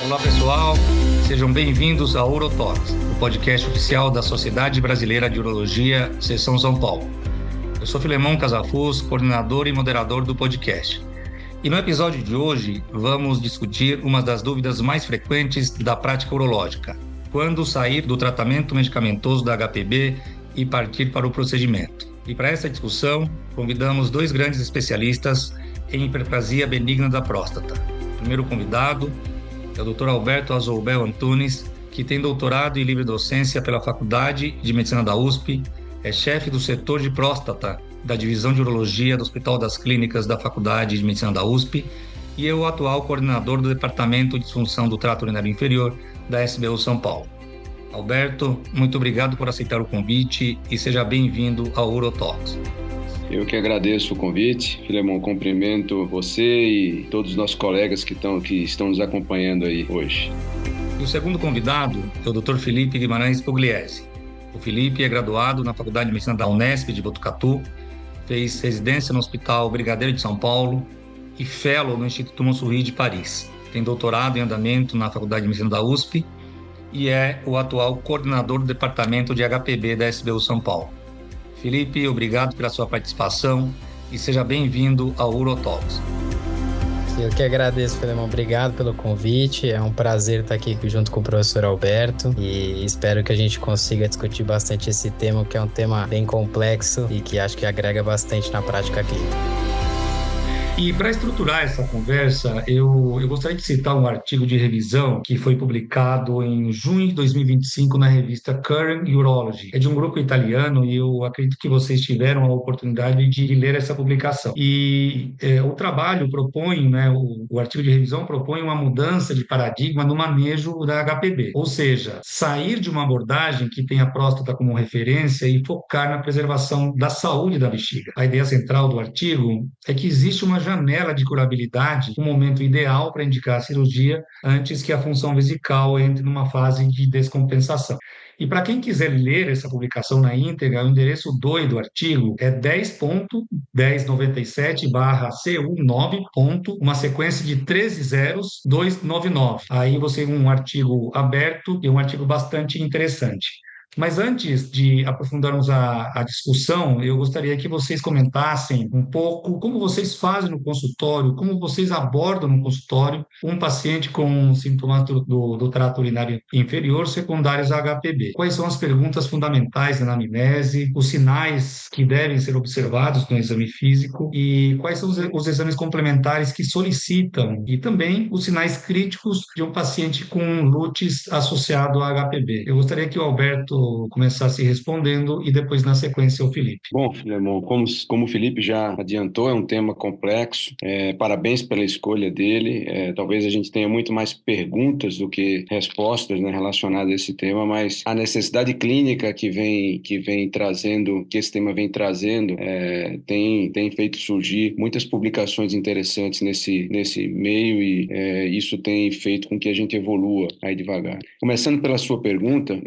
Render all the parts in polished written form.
Olá, pessoal. Sejam bem-vindos ao UroTalks, o podcast oficial da Sociedade Brasileira de Urologia, Seção São Paulo. Eu sou Filemon Casafus, coordenador e moderador do podcast. E no episódio de hoje, vamos discutir uma das dúvidas mais frequentes da prática urológica: quando sair do tratamento medicamentoso da HPB e partir para o procedimento. E para essa discussão, convidamos dois grandes especialistas em hiperplasia benigna da próstata. O primeiro convidado é o Dr. Alberto Azoubel Antunes, que tem doutorado em livre docência pela Faculdade de Medicina da USP, é chefe do setor de próstata da Divisão de Urologia do Hospital das Clínicas da Faculdade de Medicina da USP e é o atual coordenador do Departamento de Disfunção do Trato Urinário Inferior da SBU São Paulo. Alberto, muito obrigado por aceitar o convite e seja bem-vindo ao UroTalks. Eu que agradeço o convite, Filemon, cumprimento você e todos os nossos colegas que estão nos acompanhando aí hoje. E o segundo convidado é o Dr. Felipe Guimarães Pugliese. O Felipe é graduado na Faculdade de Medicina da Unesp de Botucatu, fez residência no Hospital Brigadeiro de São Paulo e fellow no Instituto Montsouris de Paris. Tem doutorado em andamento na Faculdade de Medicina da USP e é o atual coordenador do Departamento de HPB da SBU São Paulo. Felipe, obrigado pela sua participação e seja bem-vindo ao UroTalks. Eu que agradeço, Filemon. Obrigado pelo convite. É um prazer estar aqui junto com o professor Alberto e espero que a gente consiga discutir bastante esse tema, que é um tema bem complexo e que acho que agrega bastante na prática clínica. E para estruturar essa conversa, eu gostaria de citar um artigo de revisão que foi publicado em junho de 2025 na revista Current Urology. É de um grupo italiano e eu acredito que vocês tiveram a oportunidade de ler essa publicação. E o trabalho propõe, o artigo de revisão propõe uma mudança de paradigma no manejo da HPB, ou seja, sair de uma abordagem que tem a próstata como referência e focar na preservação da saúde da bexiga. A ideia central do artigo é que existe uma janela de curabilidade, um momento ideal para indicar a cirurgia antes que a função vesical entre numa fase de descompensação. E para quem quiser ler essa publicação na íntegra, o endereço DOI do artigo é 10.1097/CU9. Uma sequência de 13 zeros, 299. Aí você tem um artigo aberto e um artigo bastante interessante. Mas antes de aprofundarmos a discussão, eu gostaria que vocês comentassem um pouco como vocês fazem no consultório, como vocês abordam no consultório um paciente com sintomas do trato urinário inferior secundários a HPB. Quais são as perguntas fundamentais na anamnese, os sinais que devem ser observados no exame físico e quais são os exames complementares que solicitam e também os sinais críticos de um paciente com LUTs associado a HPB. Eu gostaria que o Alberto começasse respondendo e depois, na sequência, o Felipe. Bom, Filemon, como o Felipe já adiantou, é um tema complexo. Parabéns pela escolha dele. Talvez a gente tenha muito mais perguntas do que respostas, né, relacionadas a esse tema, mas a necessidade clínica que esse tema vem trazendo, tem feito surgir muitas publicações interessantes nesse meio e isso tem feito com que a gente evolua aí devagar. Começando pela sua pergunta,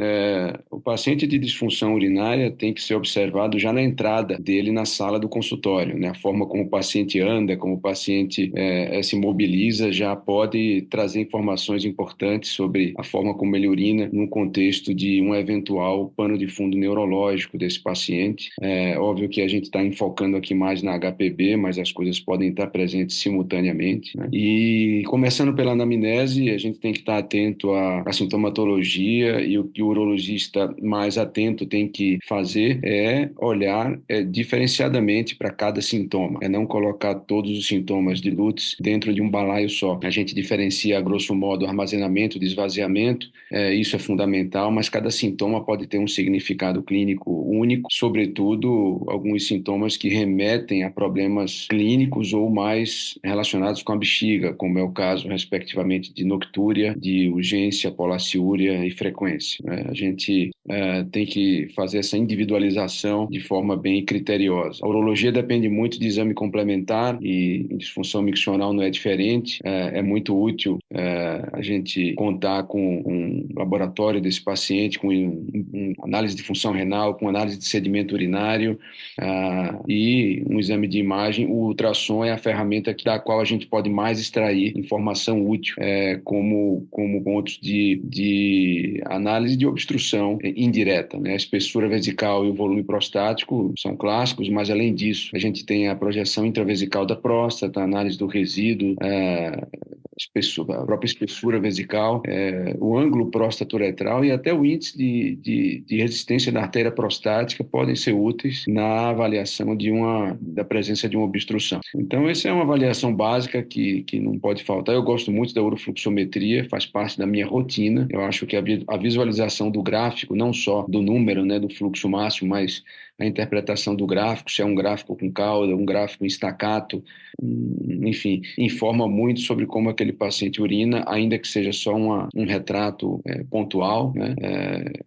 o paciente de disfunção urinária tem que ser observado já na entrada dele na sala do consultório, né? A forma como o paciente anda, como o paciente se mobiliza, já pode trazer informações importantes sobre a forma como ele urina no contexto de um eventual pano de fundo neurológico desse paciente. É óbvio que a gente está enfocando aqui mais na HPB, mas as coisas podem estar presentes simultaneamente, né? E começando pela anamnese, a gente tem que estar atento à sintomatologia e o que o urologista mais atento tem que fazer é olhar diferenciadamente para cada sintoma, não colocar todos os sintomas de LUTs dentro de um balaio só. A gente diferencia, a grosso modo, armazenamento, esvaziamento, isso é fundamental, mas cada sintoma pode ter um significado clínico único, sobretudo alguns sintomas que remetem a problemas clínicos ou mais relacionados com a bexiga, como é o caso, respectivamente, de noctúria, de urgência, polaciúria e frequência. A gente tem que fazer essa individualização de forma bem criteriosa. A urologia depende muito de exame complementar e disfunção miccional não é diferente. É muito útil a gente contar com um laboratório desse paciente, com análise de função renal, com análise de sedimento urinário e um exame de imagem. O ultrassom é a ferramenta da qual a gente pode mais extrair informação útil, como pontos de análise de obstrução indireta, né? A espessura vesical e o volume prostático são clássicos, mas além disso, a gente tem a projeção intravesical da próstata, a análise do resíduo, a própria espessura vesical, o ângulo próstato-uretral e até o índice de resistência da artéria prostática podem ser úteis na avaliação da presença de uma obstrução. Então, essa é uma avaliação básica que não pode faltar. Eu gosto muito da urofluxometria, faz parte da minha rotina. Eu acho que a visualização do gráfico, não só do número, né, do fluxo máximo, mas a interpretação do gráfico, se é um gráfico com cauda, um gráfico em staccato, enfim, informa muito sobre como aquele paciente urina, ainda que seja só um retrato pontual, né?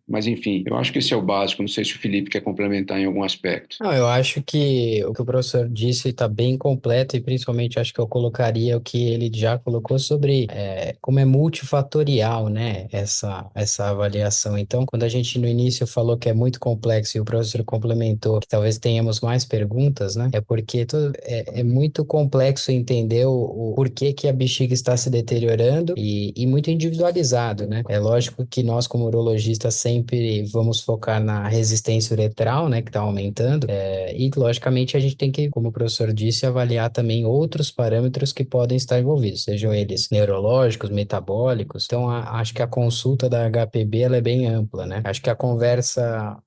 Mas, enfim, eu acho que esse é o básico. Não sei se o Felipe quer complementar em algum aspecto. Não, eu acho que o que o professor disse está bem completo e principalmente acho que eu colocaria o que ele já colocou sobre como é multifatorial, né, essa avaliação. Então, quando a gente no início falou que é muito complexo e o professor complementou que talvez tenhamos mais perguntas, né, é porque é muito complexo entender o porquê que a bexiga está se deteriorando e muito individualizado, né. É lógico que nós, como urologistas, sempre vamos focar na resistência uretral, né, que está aumentando, e logicamente a gente tem que, como o professor disse, avaliar também outros parâmetros que podem estar envolvidos, sejam eles neurológicos, metabólicos. Então, acho que a consulta da HPB ela é bem ampla, né? Acho que a conversa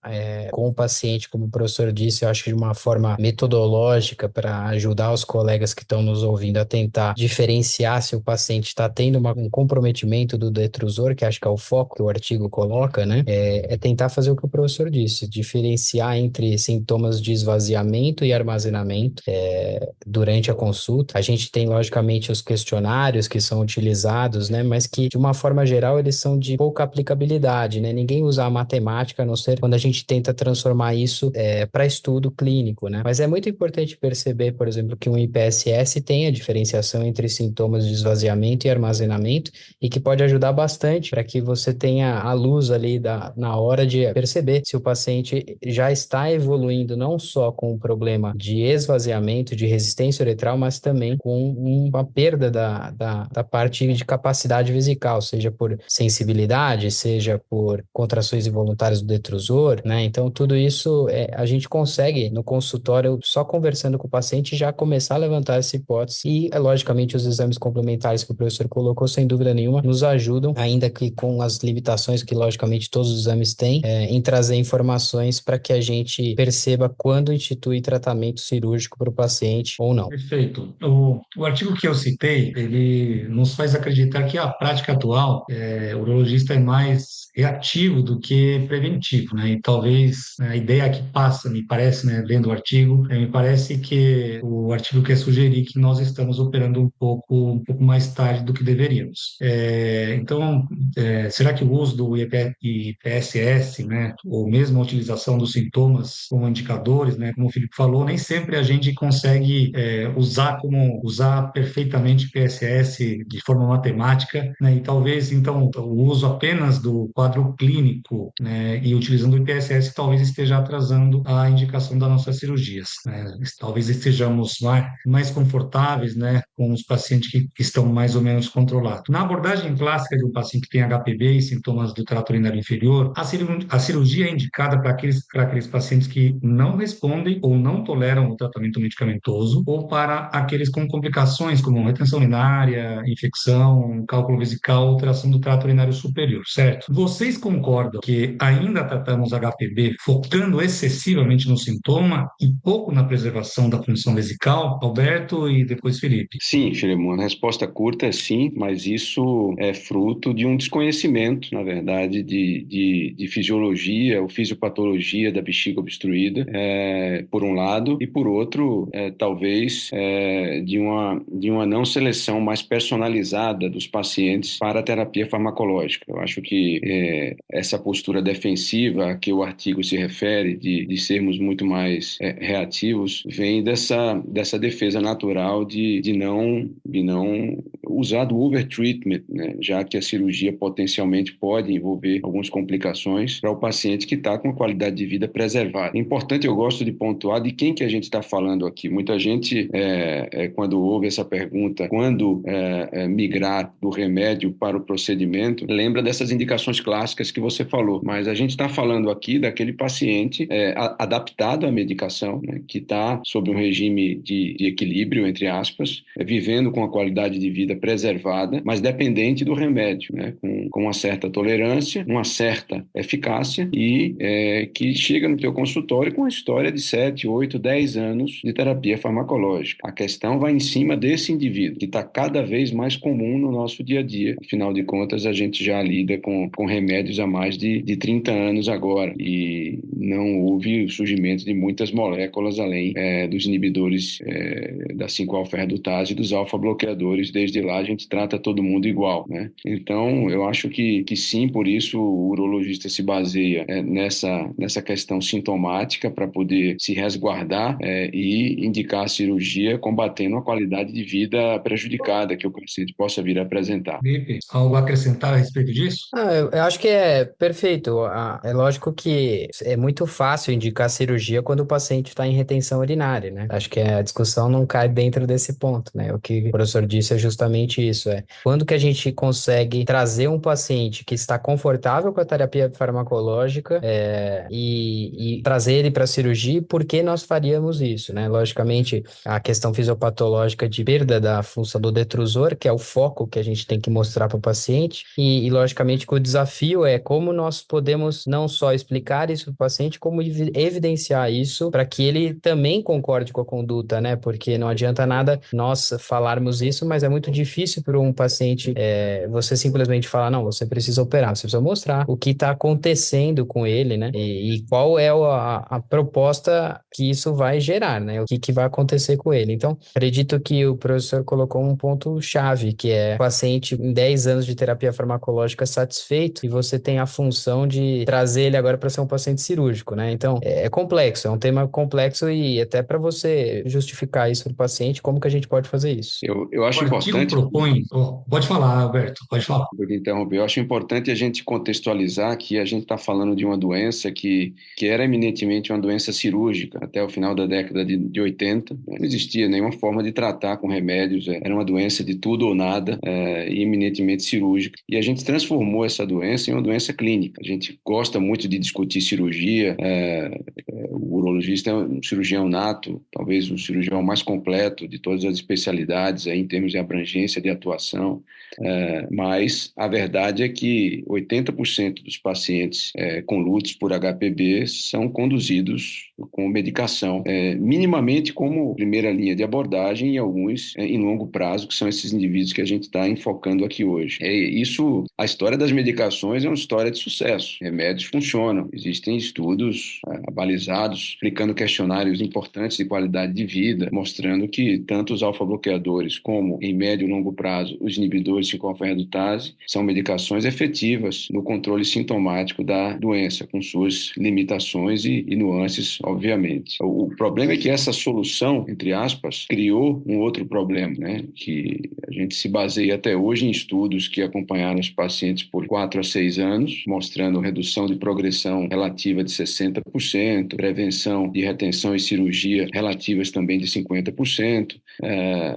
com o paciente, como o professor disse, eu acho que de uma forma metodológica para ajudar os colegas que estão nos ouvindo a tentar diferenciar se o paciente está tendo um comprometimento do detrusor, que acho que é o foco que o artigo coloca, né? É tentar fazer o que o professor disse, diferenciar entre sintomas de esvaziamento e armazenamento durante a consulta. A gente tem, logicamente, os questionários que são utilizados, né? Mas que, de uma forma geral, eles são de pouca aplicabilidade, né? Ninguém usa a matemática, a não ser quando a gente tenta transformar isso para estudo clínico, né? Mas é muito importante perceber, por exemplo, que um IPSS tem a diferenciação entre sintomas de esvaziamento e armazenamento e que pode ajudar bastante para que você tenha a luz ali na hora de perceber se o paciente já está evoluindo não só com o problema de esvaziamento, de resistência uretral, mas também com uma perda da parte de capacidade vesical, seja por sensibilidade, seja por contrações involuntárias do detrusor, né? Então, tudo isso a gente consegue no consultório, só conversando com o paciente, já começar a levantar essa hipótese e, logicamente, os exames complementares que o professor colocou, sem dúvida nenhuma, nos ajudam, ainda que com as limitações que, logicamente, todos os exames têm, em trazer informações para que a gente perceba quando institui tratamento cirúrgico para o paciente ou não. Perfeito. O artigo que eu citei, ele nos faz acreditar que a prática atual, o urologista é mais reativo do que preventivo, né? E talvez a ideia que passa, me parece, né, lendo o artigo, me parece que o artigo quer sugerir que nós estamos operando um pouco mais tarde do que deveríamos. Então, será que o uso do IPSS, né, ou mesmo a utilização dos sintomas como indicadores, né, como o Felipe falou, nem sempre a gente consegue usar perfeitamente o IPSS de forma matemática, né, e talvez, então, o uso apenas do quadro clínico, né, e utilizando o IPSS talvez esteja atrasando a indicação das nossas cirurgias, né? Talvez estejamos mais confortáveis, né, com os pacientes que estão mais ou menos controlados. Na abordagem clássica de um paciente que tem HPB e sintomas do trato urinário inferior, a cirurgia é indicada para aqueles pacientes que não respondem ou não toleram o tratamento medicamentoso, ou para aqueles com complicações como retenção urinária, infecção, cálculo vesical, alteração do trato urinário superior, certo? Vocês concordam que ainda tratamos HPB focando excessivamente no sintoma e pouco na preservação da função vesical? Alberto e depois Felipe. Sim, Filemon, a resposta curta é sim, mas isso é fruto de um desconhecimento, na verdade, de fisiologia ou fisiopatologia da bexiga obstruída, por um lado, e por outro, talvez, de uma não seleção mais personalizada dos pacientes para a terapia farmacológica. Eu acho que essa postura defensiva a que o artigo se refere, de sermos muito mais reativos, vem dessa defesa natural de não usar do overtreatment, né? Já que a cirurgia potencialmente pode envolver algumas complicações para o paciente que está com a qualidade de vida preservada. É importante, eu gosto de pontuar de quem que a gente está falando aqui. Muita gente, quando ouve essa pergunta, quando migrar do remédio para o procedimento, lembra dessas indicações clássicas que você falou, mas a gente está falando aqui daquele paciente adaptado à medicação, né? Que está sob um regime de equilíbrio, entre aspas, vivendo com a qualidade de vida preservada, mas dependente do remédio, né? Com uma certa tolerância, uma certa eficácia e que chega no teu consultório com uma história de 7, 8, 10 anos de terapia farmacológica. A questão vai em cima desse indivíduo, que está cada vez mais comum no nosso dia a dia. Afinal de contas, a gente já lida com remédios há mais de 30 anos agora e não houve o surgimento de muitas moléculas além dos inibidores da 5-alfa-redutase e dos alfa-bloqueadores. Desde lá a gente trata todo mundo igual, né? Então, eu acho que sim, por isso o urologista se baseia nessa questão sintomática para poder se resguardar e indicar a cirurgia combatendo a qualidade de vida prejudicada que o paciente possa vir a apresentar. Felipe, algo a acrescentar a respeito disso? Eu acho que é perfeito. É lógico que é muito fácil indicar cirurgia quando o paciente está em retenção urinária, né? Acho que a discussão não cai dentro desse ponto, né? O que o professor disse é justamente isso, quando que a gente consegue trazer um paciente que está confortável com a terapia farmacológica e trazer ele para a cirurgia, por que nós faríamos isso, né? Logicamente, a questão fisiopatológica de perda da função do detrusor, que é o foco que a gente tem que mostrar para o paciente, e logicamente que o desafio é como nós podemos não só explicar isso para o paciente, como evidenciar isso para que ele também concorde com a conduta, né? Porque não adianta nada nós falarmos isso, mas é muito difícil para um paciente você simplesmente falar, não, você precisa operar, você precisa mostrar o que está acontecendo com ele, né? E qual é a proposta que isso vai gerar, né? O que vai acontecer com ele. Então, acredito que o professor colocou um ponto-chave, que é o paciente em 10 anos de terapia farmacológica satisfeito e você tem a função de trazer ele agora para ser um paciente cirúrgico, né? Então, é complexo, é um tema complexo e até para você justificar isso para o paciente, como que a gente pode fazer isso? Eu O acho artigo importante. propõe... Pode falar, Alberto, pode falar. Por interromper, eu acho importante a gente contextualizar que a gente está falando de uma doença que era eminentemente uma doença cirúrgica até o final da década de 80. Não existia nenhuma forma de tratar com remédios, era uma doença de tudo ou nada, e eminentemente cirúrgica. E a gente transformou essa doença em uma doença clínica. A gente gosta muito de discutir cirurgia, o urologista é um cirurgião nato, talvez o cirurgião mais completo de todas as especialidades em termos de abrangência de atuação. Mas a verdade é que 80% dos pacientes com LUTS por HPB são conduzidos com medicação, minimamente como primeira linha de abordagem e alguns em longo prazo, que são esses indivíduos que a gente está enfocando aqui hoje. A história das medicações é uma história de sucesso. Remédios funcionam, existem estudos abalizados, explicando questionários importantes de qualidade de vida, mostrando que tanto os alfa-bloqueadores como, em médio e longo prazo, os inibidores de 5-alfa-redutase são medicações efetivas no controle sintomático da doença, com suas limitações e nuances, obviamente. O problema é que essa solução, entre aspas, criou um outro problema, né? Que a gente se baseia até hoje em estudos que acompanharam os pacientes por 4 a 6 anos, mostrando redução de progressão relativa de 60%, prevenção de retenção e cirurgia relativas também de 50%,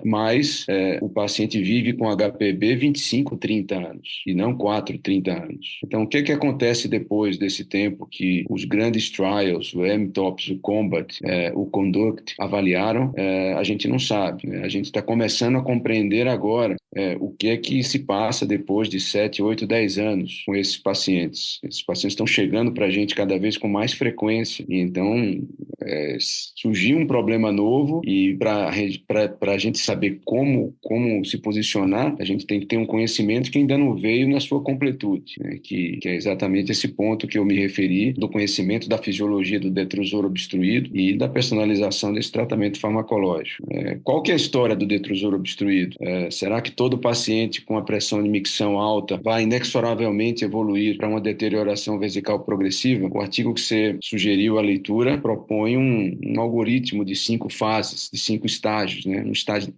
mas o paciente vive com HPB 25, 30 anos. e não 4, 30 anos. Então, o que acontece depois desse tempo que os grandes trials, o MTOPS, o Combat, o Conduct, avaliaram? A gente não sabe, né? A gente está começando a compreender agora o que é que se passa depois de 7, 8, 10 anos com esses pacientes. Esses pacientes estão chegando para a gente cada vez com mais frequência, e então surgiu um problema novo, e para a gente saber como se posicionar, a gente tem que ter um conhecimento que ainda não veio na sua completude, né? Que é exatamente esse ponto que eu me referi, do conhecimento da fisiologia do detrusor obstruído e da personalização desse tratamento farmacológico. Qual que é a história do detrusor obstruído? Será que todo paciente com a pressão de micção alta vai inexoravelmente evoluir para uma deterioração vesical progressiva? O artigo que você sugeriu à leitura propõe um algoritmo de 5 fases, de 5 estágios, né?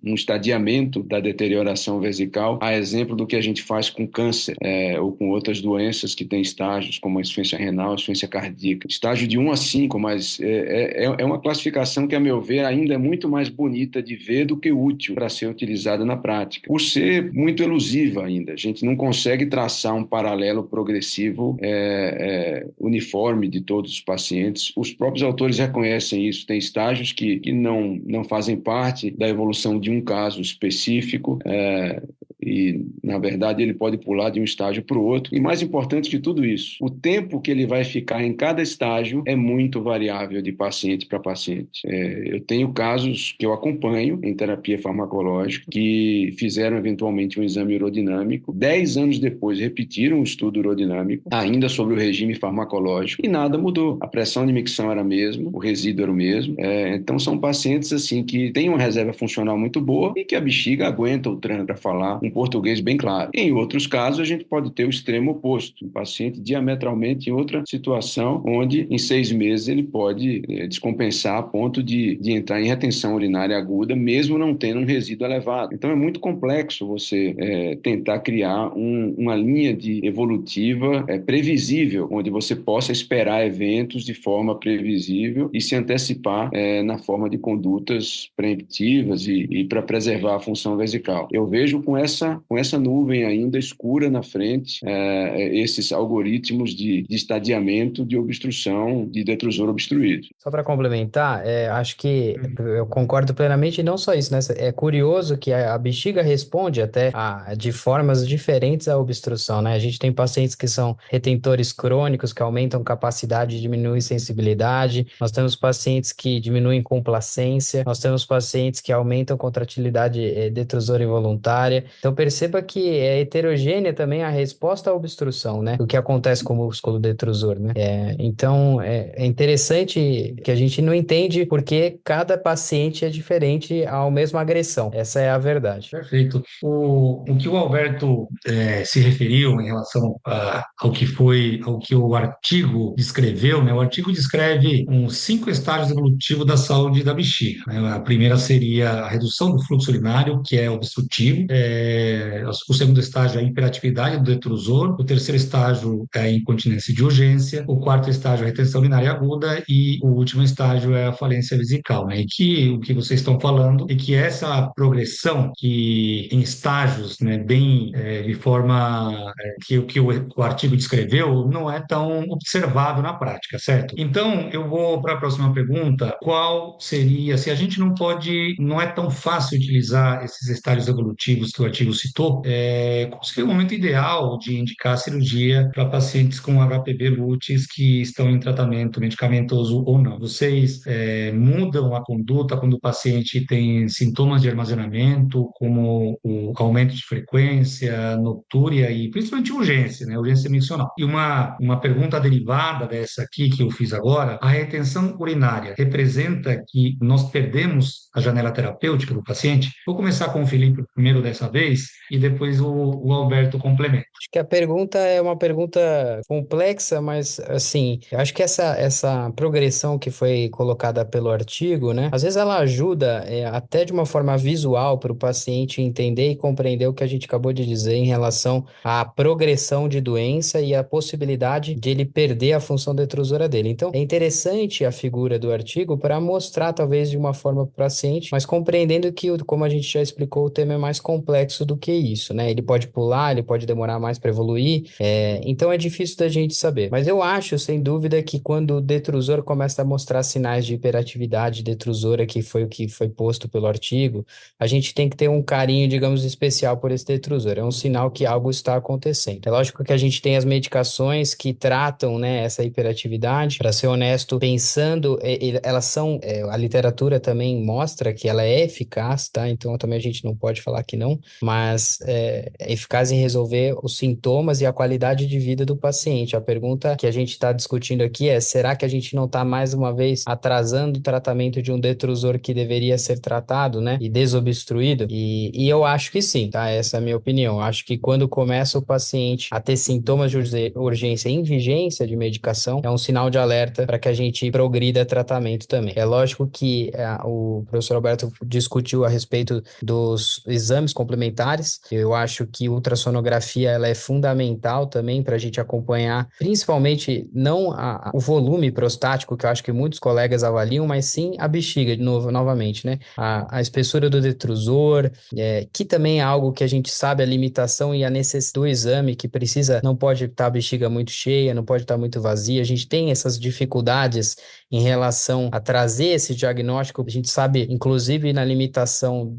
Um estadiamento da deterioração vesical, a exemplo do que a gente faz com câncer ou com outras doenças que têm estágios, como a insuficiência renal, a insuficiência cardíaca. Estágio de 1 a 5, mas é uma classificação que, a meu ver, ainda é muito mais bonita de ver do que útil para ser utilizada na prática, por ser muito elusiva ainda. A gente não consegue traçar um paralelo progressivo uniforme de todos os pacientes. Os próprios autores reconhecem isso. Tem estágios que não fazem parte da evolução de um caso específico, e, na verdade, ele pode pular de um estágio para o outro. E mais importante que tudo isso, o tempo que ele vai ficar em cada estágio é muito variável de paciente para paciente. Eu tenho casos que eu acompanho em terapia farmacológica que fizeram eventualmente um exame urodinâmico, 10 anos depois repetiram um estudo urodinâmico, ainda sobre o regime farmacológico, e nada mudou. A pressão de micção era a mesma, o resíduo era o mesmo. Então são pacientes assim que têm uma reserva funcional muito boa e que a bexiga aguenta o tranco, para falar um português bem claro. Em outros casos, a gente pode ter o extremo oposto, um paciente diametralmente em outra situação, onde em 6 meses ele pode descompensar a ponto de entrar em retenção urinária aguda, mesmo não tendo um resíduo elevado. Então é muito complexo você tentar criar uma linha evolutiva previsível, onde você possa esperar eventos de forma previsível e se antecipar na forma de condutas preemptivas e para preservar a função vesical. Eu vejo com essa nuvem ainda escura na frente esses algoritmos de estadiamento de obstrução de detrusor obstruído. Só para complementar, acho que eu concordo plenamente, e não só isso, né? É curioso que a bexiga responde até de formas diferentes à obstrução, né? A gente tem pacientes que são retentores crônicos, que aumentam capacidade e diminuem sensibilidade. Nós temos pacientes que diminuem complacência. Nós temos pacientes que aumentam contratilidade detrusora involuntária. Então, perceba que é heterogênea também a resposta à obstrução, né? O que acontece com o músculo detrusor, né? Então, é interessante que a gente não entende porque cada paciente é diferente ao mesma agressão. Essa é a verdade. Perfeito. O que o Alberto se referiu em relação ao que o artigo descreveu, né? O artigo descreve 5 estágios evolutivos da saúde da bexiga, né? A primeira seria a redução do fluxo urinário, que é obstrutivo. O segundo estágio é a hiperatividade do detrusor. O terceiro estágio é a incontinência de urgência. O quarto estágio é a retenção urinária aguda. E o último estágio é a falência vesical, né? E o que vocês estão falando é que essa progressão que em estágios, né, bem de forma que o artigo descreveu, não é tão observável na prática, certo? Então, eu vou para a próxima pergunta. Qual seria, se a gente não é tão fácil utilizar esses estágios evolutivos que o artigo citou, qual seria o momento ideal de indicar cirurgia para pacientes com HPV lutis que estão em tratamento medicamentoso ou não? Vocês mudam a conduta quando o paciente tem sintomas de armazenamento, como o aumento de frequência, noctúria e principalmente urgência, né? Urgência miccional. E uma pergunta derivada dessa aqui que eu fiz agora: a retenção urinária representa que nós perdemos a janela terapêutica do paciente? Vou começar com o Felipe primeiro dessa vez e depois o Alberto complementa. Acho que a pergunta é uma pergunta complexa, mas assim, eu acho que essa progressão que foi colocada pelo artigo, né, às vezes ela ajuda até de uma forma visual para o paciente entender e compreender o que a gente acabou de dizer em relação à progressão de doença e a possibilidade de ele perder a função detrusora dele. Então, é interessante a figura do artigo para mostrar, talvez, de uma forma para o paciente, mas compreendendo que, como a gente já explicou, o tema é mais complexo do que isso, né? Ele pode pular, ele pode demorar mais para evoluir, então é difícil da gente saber. Mas eu acho, sem dúvida, que quando o detrusor começa a mostrar sinais de hiperatividade detrusora, que foi o que foi posto pelo artigo, a gente tem que ter um carinho, digamos, especial por esse detrusor. É um sinal que algo está acontecendo. É lógico que a gente tem as medicações que tratam, né, essa hiperatividade. Para ser honesto, pensando, elas são, a literatura também mostra que ela é eficaz, tá? Então também a gente não pode falar que não, mas é eficaz em resolver os sintomas e a qualidade de vida do paciente. A pergunta que a gente está discutindo aqui é: será que a gente não está mais uma vez atrasando o tratamento de um detrusor que deveria ser tratado, né, e desobstruído? E eu acho que sim, tá? Essa é a minha opinião. Eu acho que quando começa o paciente a ter sintomas de urgência em vigência de medicação, é um sinal de alerta para que a gente progrida tratamento também. É lógico que o professor Alberto discutiu a respeito dos exames complementares. Eu acho que ultrassonografia ela é fundamental também para a gente acompanhar, principalmente não o volume prostático, que eu acho que muitos colegas avaliam, mas sim a bexiga, novamente, né? A espessura do detrusor, que também é algo que a gente sabe a limitação e a necessidade do exame, que precisa, não pode estar a bexiga muito cheia, não pode estar muito vazia. A gente tem essas dificuldades em relação a trazer esse diagnóstico. A gente sabe, inclusive, na limitação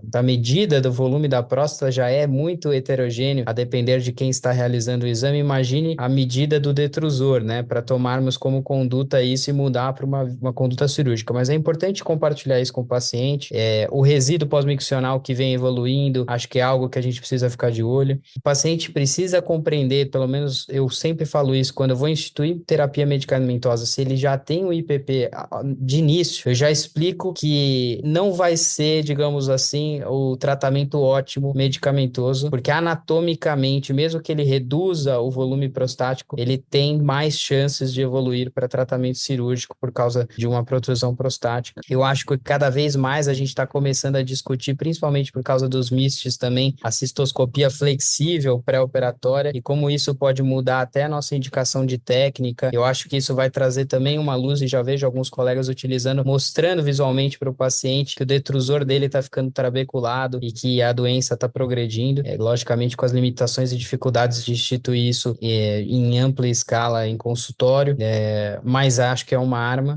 da medida do volume da próstata já é muito heterogêneo, a depender de quem está realizando o exame. Imagine a medida do detrusor, né, para tomarmos como conduta isso e mudar para uma conduta cirúrgica. Mas é importante compartilhar isso com o paciente. O resíduo pós-miccional que vem evoluindo, acho que é algo que a gente precisa ficar de olho. O paciente precisa compreender, pelo menos eu sempre falo isso, quando eu vou instituir terapia medicamentosa, se ele já tem o IPP de início, eu já explico que não vai ser, digamos assim, o tratamento ótimo medicamentoso, porque anatomicamente, mesmo que ele reduza o volume prostático, ele tem mais chances de evoluir para tratamento cirúrgico por causa de uma protrusão prostática. Eu acho que cada vez mais a gente está começando a discutir, principalmente por causa dos MISTs também, a cistoscopia flexível pré-operatória e como isso pode mudar até a nossa indicação de técnica. Eu acho que isso vai trazer também uma luz, e já vejo alguns colegas utilizando, mostrando visualmente para o paciente que o detrusor dele está ficando trabeculado e que a doença está progredindo, logicamente com as limitações e dificuldades de instituir isso em ampla escala em consultório, mas acho que é uma arma.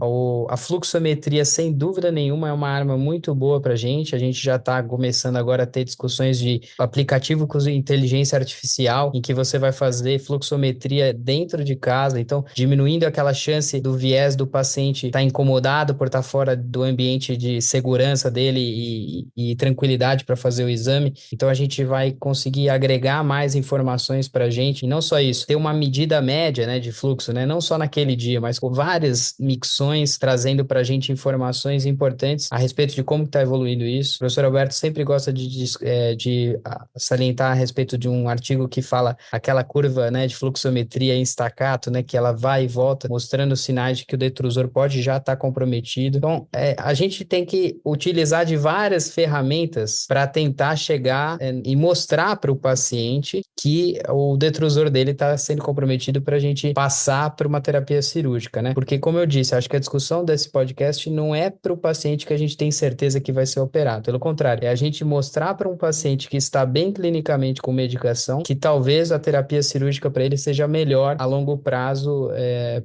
A fluxometria, sem dúvida nenhuma, é uma arma muito boa para a gente já está começando agora a ter discussões de aplicativo com inteligência artificial, em que você vai fazer fluxometria dentro de casa, então diminuindo aquela chance do viés do paciente estar incomodado por estar fora do ambiente de segurança dele e tranquilidade para fazer o exame. Então a gente vai conseguir agregar mais informações para a gente, e não só isso, ter uma medida média, né, de fluxo, né, não só naquele dia, mas com várias micções trazendo para a gente informações importantes a respeito de como está evoluindo isso. O professor Alberto sempre gosta de salientar a respeito de um artigo que fala aquela curva, né, de fluxometria em staccato, né, que ela vai e volta, mostrando sinais de que o detrusor pode já estar comprometido. Então, a gente tem que utilizar de várias ferramentas para tentar chegar e mostrar para o paciente que o detrusor dele está sendo comprometido para a gente passar para uma terapia cirúrgica, né? Porque, como eu disse, acho que a discussão desse podcast não é para o paciente que a gente tem certeza que vai ser operado. Pelo contrário, é a gente mostrar para um paciente que está bem clinicamente com medicação que talvez a terapia cirúrgica para ele seja melhor a longo prazo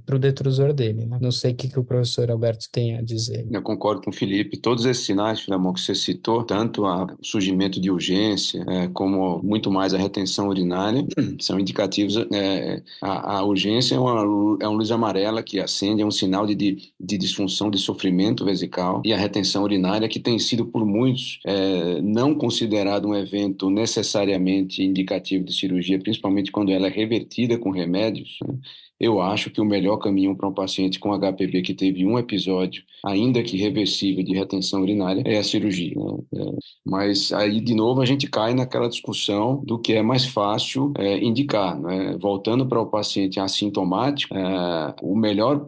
para o detrusor dele, né? Não sei o que o professor Alberto tem a dizer. Eu concordo com o Felipe. Todos esses sinais, Filemon, que você citou, tanto o surgimento de urgência, como muito mais a retenção urinária, são indicativos. A urgência é uma luz amarela que acende, é um sinal de disfunção, de sofrimento vesical, e a retenção urinária, que tem sido por muitos não considerado um evento necessariamente indicativo de cirurgia, principalmente quando ela é revertida com remédios, né? Eu acho que o melhor caminho para um paciente com HPV que teve um episódio, ainda que reversível, de retenção urinária, é a cirurgia, né? Mas aí, de novo, a gente cai naquela discussão do que é mais fácil indicar, né? Voltando para o paciente assintomático, o melhor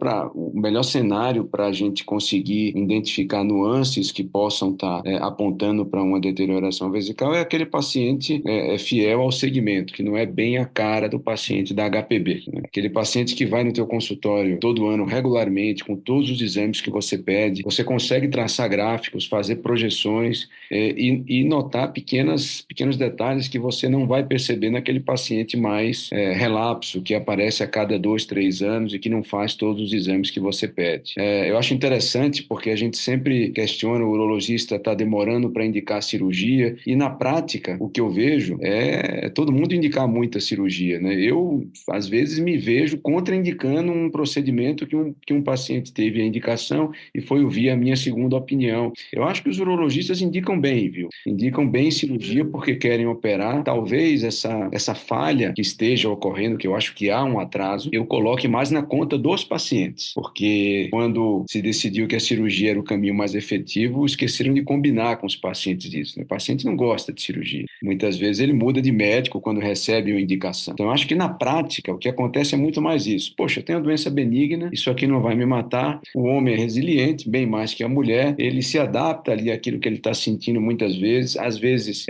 cenário para a gente conseguir identificar nuances que possam estar apontando para uma deterioração vesical é aquele paciente fiel ao segmento, que não é bem a cara do paciente da HPV, né? Aquele paciente que vai no teu consultório todo ano regularmente, com todos os exames que você pede, você consegue traçar gráficos, fazer projeções e notar pequenos detalhes que você não vai perceber naquele paciente mais relapso, que aparece a cada 2, 3 anos e que não faz todos os exames que você pede. Eu acho interessante porque a gente sempre questiona o urologista está demorando para indicar cirurgia e na prática o que eu vejo é todo mundo indicar muita cirurgia, né? Eu às vezes me vejo contraindicando um procedimento que um paciente teve a indicação e foi ouvir a minha segunda opinião. Eu acho que os urologistas indicam bem, viu? Indicam bem cirurgia porque querem operar. Talvez essa falha que esteja ocorrendo, que eu acho que há um atraso, eu coloque mais na conta dos pacientes, porque quando se decidiu que a cirurgia era o caminho mais efetivo, esqueceram de combinar com os pacientes isso, né? O paciente não gosta de cirurgia. Muitas vezes ele muda de médico quando recebe uma indicação. Então, eu acho que na prática o que acontece é muito mais isso. Poxa, eu tenho uma doença benigna, isso aqui não vai me matar. O homem é resiliente, bem mais que a mulher. Ele se adapta ali àquilo que ele está sentindo muitas vezes. Às vezes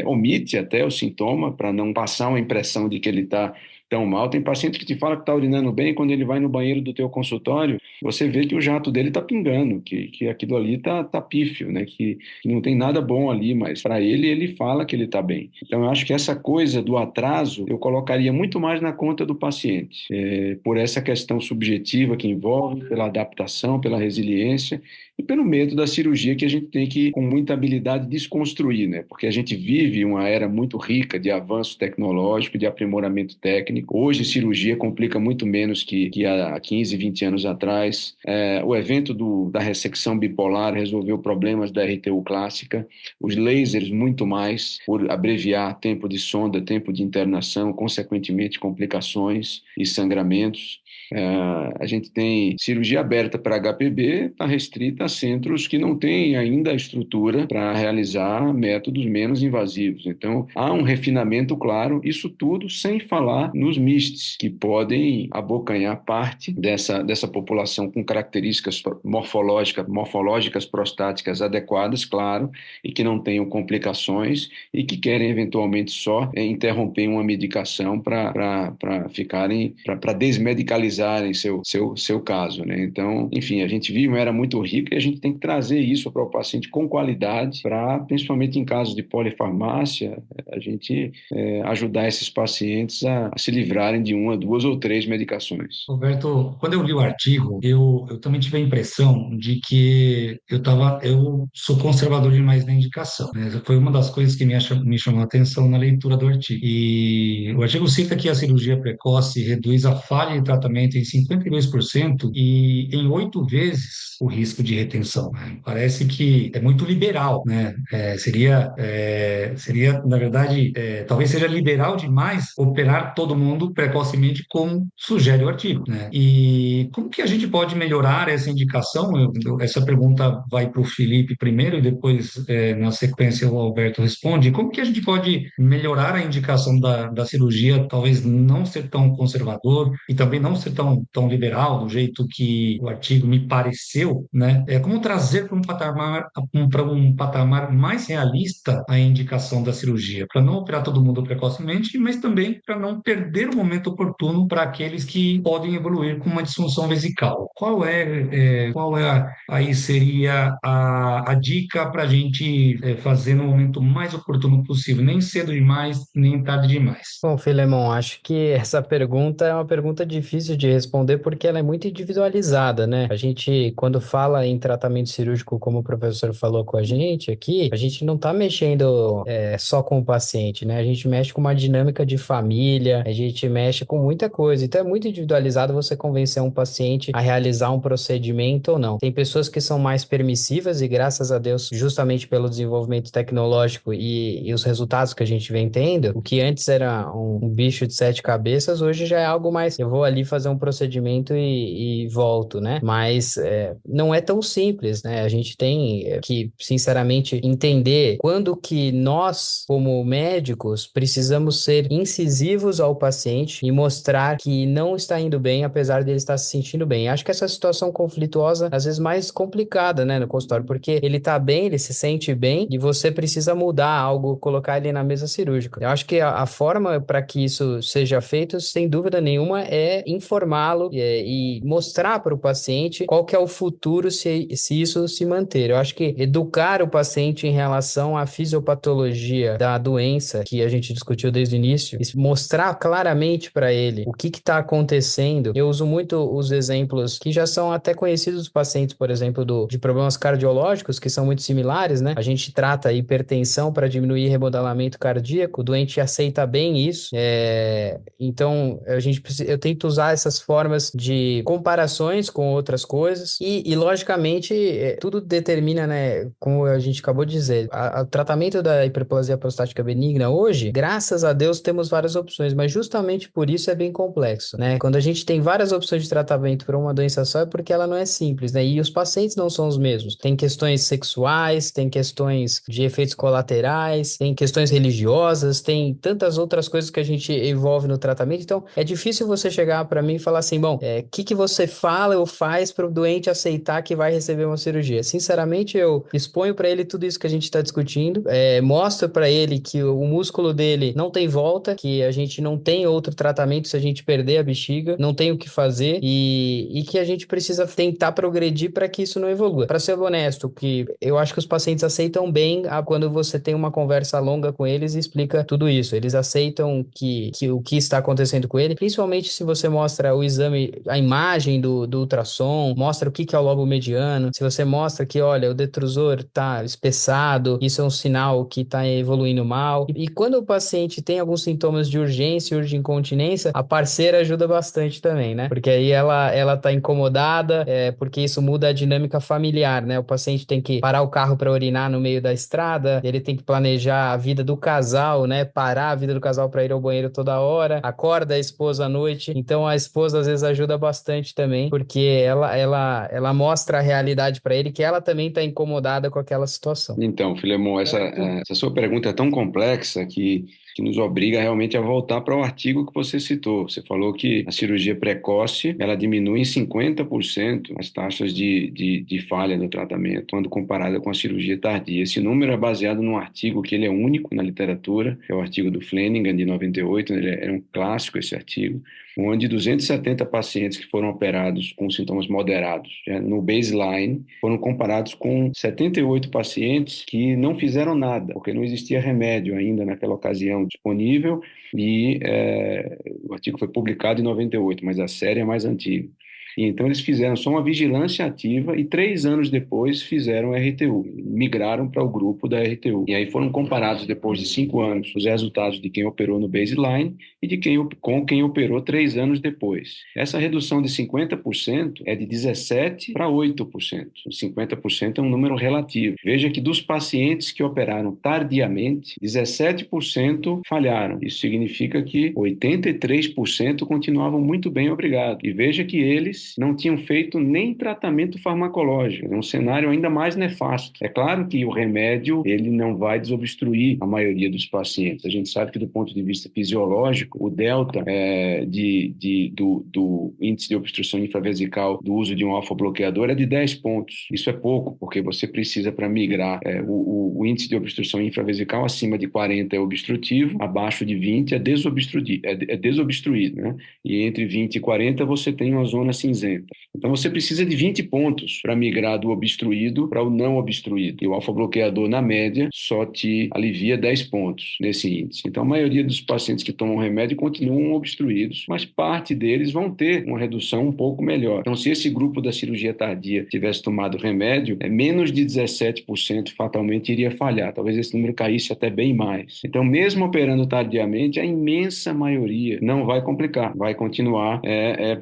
omite até o sintoma para não passar uma impressão de que ele está tão mal. Tem paciente que te fala que está urinando bem, quando ele vai no banheiro do teu consultório, você vê que o jato dele está pingando, que aquilo ali tá pífio, né? Que não tem nada bom ali, mas para ele fala que ele está bem. Então, eu acho que essa coisa do atraso, eu colocaria muito mais na conta do paciente, por essa questão subjetiva que envolve, pela adaptação, pela resiliência e pelo medo da cirurgia que a gente tem que, com muita habilidade, desconstruir, né? Porque a gente vive uma era muito rica de avanço tecnológico, de aprimoramento técnico. Hoje, cirurgia complica muito menos que há 15, 20 anos atrás. O evento da ressecção bipolar resolveu problemas da RTU clássica. Os lasers, muito mais, por abreviar tempo de sonda, tempo de internação, consequentemente complicações e sangramentos. A gente tem cirurgia aberta para HPB, está restrita a centros que não têm ainda a estrutura para realizar métodos menos invasivos. Então, há um refinamento claro, isso tudo sem falar nos MISTs, que podem abocanhar parte dessa população com características morfológicas prostáticas adequadas, claro, e que não tenham complicações e que querem eventualmente só interromper uma medicação para desmedicalizarem seu caso, né? Então, enfim, a gente vive uma era muito rica e a gente tem que trazer isso para o paciente com qualidade, para, principalmente em casos de polifarmácia, a gente ajudar esses pacientes a se livrarem de 1, 2 ou 3 medicações. Roberto, quando eu li o artigo, eu também tive a impressão de que eu sou conservador demais na indicação, né? Foi uma das coisas que me chamou a atenção na leitura do artigo. E o artigo cita que a cirurgia precoce reduz a falha de tratamento em 52% e em 8 vezes o risco de retenção. Parece que é muito liberal, né? Seria, na verdade, talvez seja liberal demais operar todo mundo precocemente, como sugere o artigo, né? E como que a gente pode melhorar essa indicação? Essa pergunta vai para o Felipe primeiro e depois, na sequência, o Alberto responde. Como que a gente pode melhorar a indicação da cirurgia, talvez não ser tão conservador e também não ser tão liberal, do jeito que o artigo me pareceu, né? Como trazer para um patamar mais realista a indicação da cirurgia, para não operar todo mundo precocemente, mas também para não perder o momento oportuno para aqueles que podem evoluir com uma disfunção vesical. Qual aí seria a dica para a gente fazer no momento mais oportuno possível, nem cedo demais, nem tarde demais? Bom, Filemon, acho que essa pergunta é uma pergunta difícil de responder porque ela é muito individualizada, né? A gente, quando fala em tratamento cirúrgico, como o professor falou com a gente aqui, a gente não está mexendo só com o paciente, né? A gente mexe com uma dinâmica de família, a gente mexe com muita coisa. Então é muito individualizado você convencer um paciente a realizar um procedimento ou não. Tem pessoas que são mais permissivas e, graças a Deus, justamente pelo desenvolvimento tecnológico e os resultados que a gente vem tendo, o que antes era um bicho de 7 cabeças, hoje já é algo mais, eu vou ali fazer um procedimento e volto, né? Mas não é tão simples, né? A gente tem que, sinceramente, entender quando que nós, como médicos, precisamos ser incisivos ao paciente e mostrar que não está indo bem, apesar dele estar se sentindo bem. Acho que essa situação conflituosa, às vezes, mais complicada, né, no consultório, porque ele tá bem, ele se sente bem e você precisa mudar algo, colocar ele na mesa cirúrgica. Eu acho que a forma para que isso seja feito, sem dúvida nenhuma, é informá-lo e mostrar para o paciente qual que é o futuro se isso se manter. Eu acho que educar o paciente em relação à fisiopatologia da doença que a gente discutiu desde o início, mostrar claramente para ele o que está acontecendo. Eu uso muito os exemplos que já são até conhecidos dos pacientes, por exemplo, de problemas cardiológicos, que são muito similares, né? A gente trata a hipertensão para diminuir remodelamento cardíaco, o doente aceita bem isso. Então, eu tento usar essas formas de comparações com outras coisas e logicamente, tudo determina, né, como a gente acabou de dizer, o tratamento da hiperplasia prostática benigna hoje, graças a Deus, temos várias opções, mas justamente por isso é bem complexo, né? Quando a gente tem várias opções de tratamento para uma doença só, é porque ela não é simples, né? E os pacientes não são os mesmos. Tem questões sexuais, tem questões de efeitos colaterais, tem questões religiosas, tem tantas outras coisas que a gente envolve no tratamento. Então, é difícil você chegar para mim e falar assim, bom, o que você fala ou faz para o doente aceitar que vai receber uma cirurgia? Sinceramente, eu exponho para ele tudo isso que a gente está discutindo, mostro para ele que o músculo dele não tem volta, que a gente não tem outro tratamento se a gente perder a bexiga, não tem o que fazer e que a gente precisa tentar progredir para que isso não evolua. Para ser honesto, que eu acho que os pacientes aceitam bem quando você tem uma conversa longa com eles e explica tudo isso. Eles aceitam que o que está acontecendo com ele, principalmente se você mostra o exame, a imagem do ultrassom, mostra o que é o lobo mediano, se você mostra que, olha, o detrusor está espessado, isso é um sinal que está evoluindo mal. E quando o paciente tem alguns sintomas de urgência, urge incontinência, a parceira ajuda bastante também, né? Porque aí ela tá incomodada, porque isso muda a dinâmica familiar, né? O paciente tem que parar o carro para urinar no meio da estrada, ele tem que planejar a vida do casal, né? Parar a vida do casal para ir ao banheiro toda hora, acorda a esposa à noite. Então a esposa às vezes ajuda bastante também, porque ela mostra a realidade para ele, que ela também tá incomodada com aquela situação. Então, Filemon, essa sua pergunta é tão complexa que nos obriga realmente a voltar para o artigo que você citou. Você falou que a cirurgia precoce, ela diminui em 50% as taxas de falha no tratamento, quando comparada com a cirurgia tardia. Esse número é baseado num artigo que ele é único na literatura, é o artigo do Flanagan, de 98, ele é um clássico esse artigo, onde 270 pacientes que foram operados com sintomas moderados, no baseline, foram comparados com 78 pacientes que não fizeram nada, porque não existia remédio ainda naquela ocasião disponível, e o artigo foi publicado em 98, mas a série é mais antiga. E então eles fizeram só uma vigilância ativa e 3 anos depois fizeram RTU, migraram para o grupo da RTU. E aí foram comparados depois de 5 anos os resultados de quem operou no baseline e com quem operou 3 anos depois. Essa redução de 50% é de 17% para 8%. 50% é um número relativo. Veja que dos pacientes que operaram tardiamente, 17% falharam. Isso significa que 83% continuavam muito bem, obrigado. E veja que eles não tinham feito nem tratamento farmacológico. É um cenário ainda mais nefasto. É claro que o remédio ele não vai desobstruir a maioria dos pacientes. A gente sabe que do ponto de vista fisiológico, o delta do índice de obstrução infravesical do uso de um alfa-bloqueador é de 10 pontos. Isso é pouco, porque você precisa, para migrar, o índice de obstrução infravesical acima de 40 é obstrutivo, abaixo de 20 é desobstruído, né? E entre 20 e 40 você tem uma zona cinzenta. Então você precisa de 20 pontos para migrar do obstruído para o não obstruído. E o alfa-bloqueador, na média, só te alivia 10 pontos nesse índice. Então a maioria dos pacientes que tomam remédio continuam obstruídos, mas parte deles vão ter uma redução um pouco melhor. Então se esse grupo da cirurgia tardia tivesse tomado remédio, menos de 17% fatalmente iria falhar. Talvez esse número caísse até bem mais. Então mesmo operando tardiamente, a imensa maioria não vai complicar, vai continuar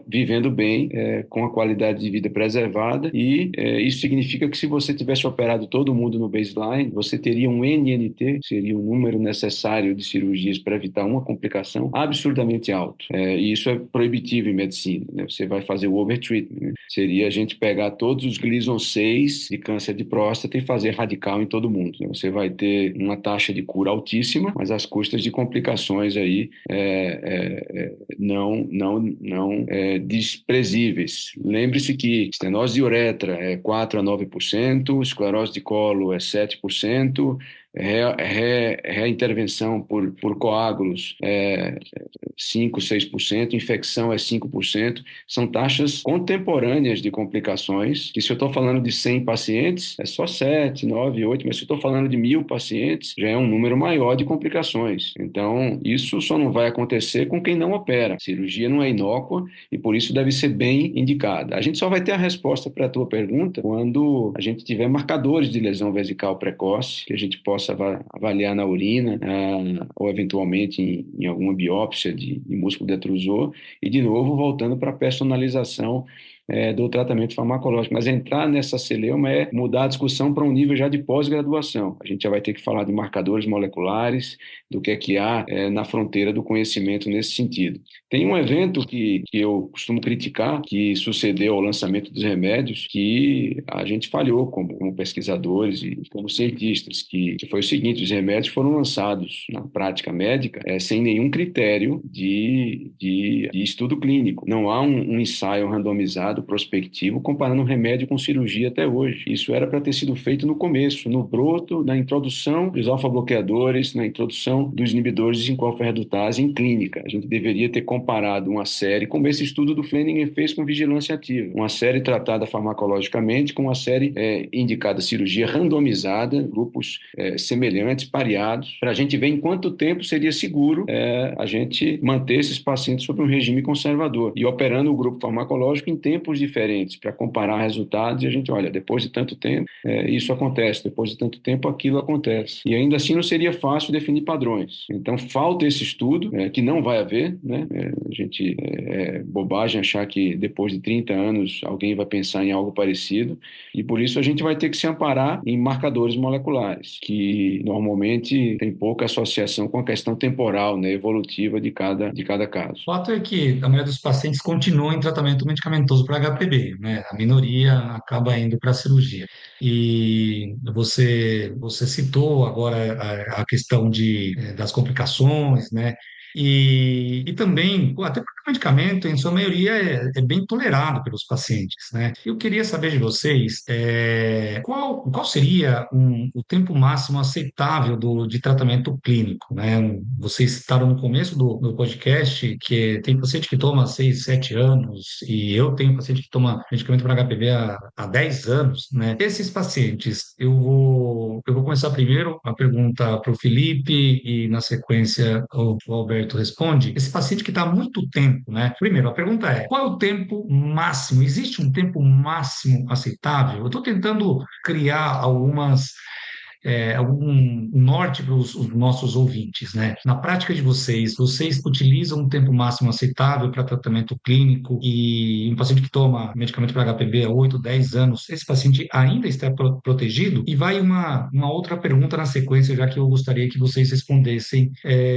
vivendo bem, com a qualidade de vida preservada, e isso significa que se você tivesse operado todo mundo no baseline, você teria um NNT, seria o número necessário de cirurgias para evitar uma complicação absurdamente alto. E isso é proibitivo em medicina, né? Você vai fazer o overtreatment, né? Seria a gente pegar todos os Gleason 6 de câncer de próstata e fazer radical em todo mundo, né? Você vai ter uma taxa de cura altíssima, mas às custas de complicações aí não desprezíveis. Lembre-se que estenose de uretra é 4 a 9%, esclerose de colo é 7%, reintervenção por coágulos 5%, 6%, infecção é 5%. São taxas contemporâneas de complicações, que se eu estou falando de 100 pacientes, é só 7, 9, 8, mas se eu estou falando de 1.000 pacientes, já é um número maior de complicações. Então, isso só não vai acontecer com quem não opera. A cirurgia não é inócua e, por isso, deve ser bem indicada. A gente só vai ter a resposta para a tua pergunta quando a gente tiver marcadores de lesão vesical precoce, que a gente possa avaliar na urina, ou eventualmente em alguma biópsia de músculo detrusor, e, de novo, voltando para a personalização do tratamento farmacológico. Mas entrar nessa celeuma é mudar a discussão para um nível já de pós-graduação. A gente já vai ter que falar de marcadores moleculares, do que há na fronteira do conhecimento nesse sentido. Tem um evento que eu costumo criticar, que sucedeu ao lançamento dos remédios, que a gente falhou como pesquisadores e como cientistas, que foi o seguinte: os remédios foram lançados na prática médica sem nenhum critério de estudo clínico. Não há um ensaio randomizado prospectivo comparando um remédio com cirurgia até hoje. Isso era para ter sido feito no começo, no broto, na introdução dos alfa-bloqueadores, na introdução dos inibidores de 5-alfa-redutase em clínica. A gente deveria ter comparado uma série, como esse estudo do Flanagan fez com vigilância ativa, uma série tratada farmacologicamente com uma série indicada cirurgia randomizada, grupos semelhantes, pareados, para a gente ver em quanto tempo seria seguro a gente manter esses pacientes sob um regime conservador e operando o grupo farmacológico em tempos diferentes para comparar resultados, e a gente olha, depois de tanto tempo isso acontece, depois de tanto tempo aquilo acontece. E ainda assim não seria fácil definir padrões. Então falta esse estudo, que não vai haver, né? A gente é bobagem achar que depois de 30 anos alguém vai pensar em algo parecido, e por isso a gente vai ter que se amparar em marcadores moleculares, que normalmente tem pouca associação com a questão temporal, né, evolutiva de cada caso. O fato é que a maioria dos pacientes continua em tratamento medicamentoso para HPB, né? A minoria acaba indo para a cirurgia. E você citou agora a questão das complicações, né? E também, até porque o medicamento, em sua maioria, é bem tolerado pelos pacientes, né? Eu queria saber de vocês qual seria o tempo máximo aceitável de tratamento clínico, né? Vocês citaram no começo do podcast que tem paciente que toma 6, 7 anos, e eu tenho paciente que toma medicamento para HPV há 10 anos, né? Esses pacientes, eu vou começar primeiro a pergunta para o Felipe e, na sequência, o Alberto responde. Esse paciente que está há muito tempo, né? Primeiro, a pergunta é: qual é o tempo máximo? Existe um tempo máximo aceitável? Eu estou tentando criar algum norte para os nossos ouvintes, né? Na prática de vocês utilizam um tempo máximo aceitável para tratamento clínico, e um paciente que toma medicamento para HPV há 8, 10 anos, esse paciente ainda está protegido? E vai uma outra pergunta na sequência, já que eu gostaria que vocês respondessem,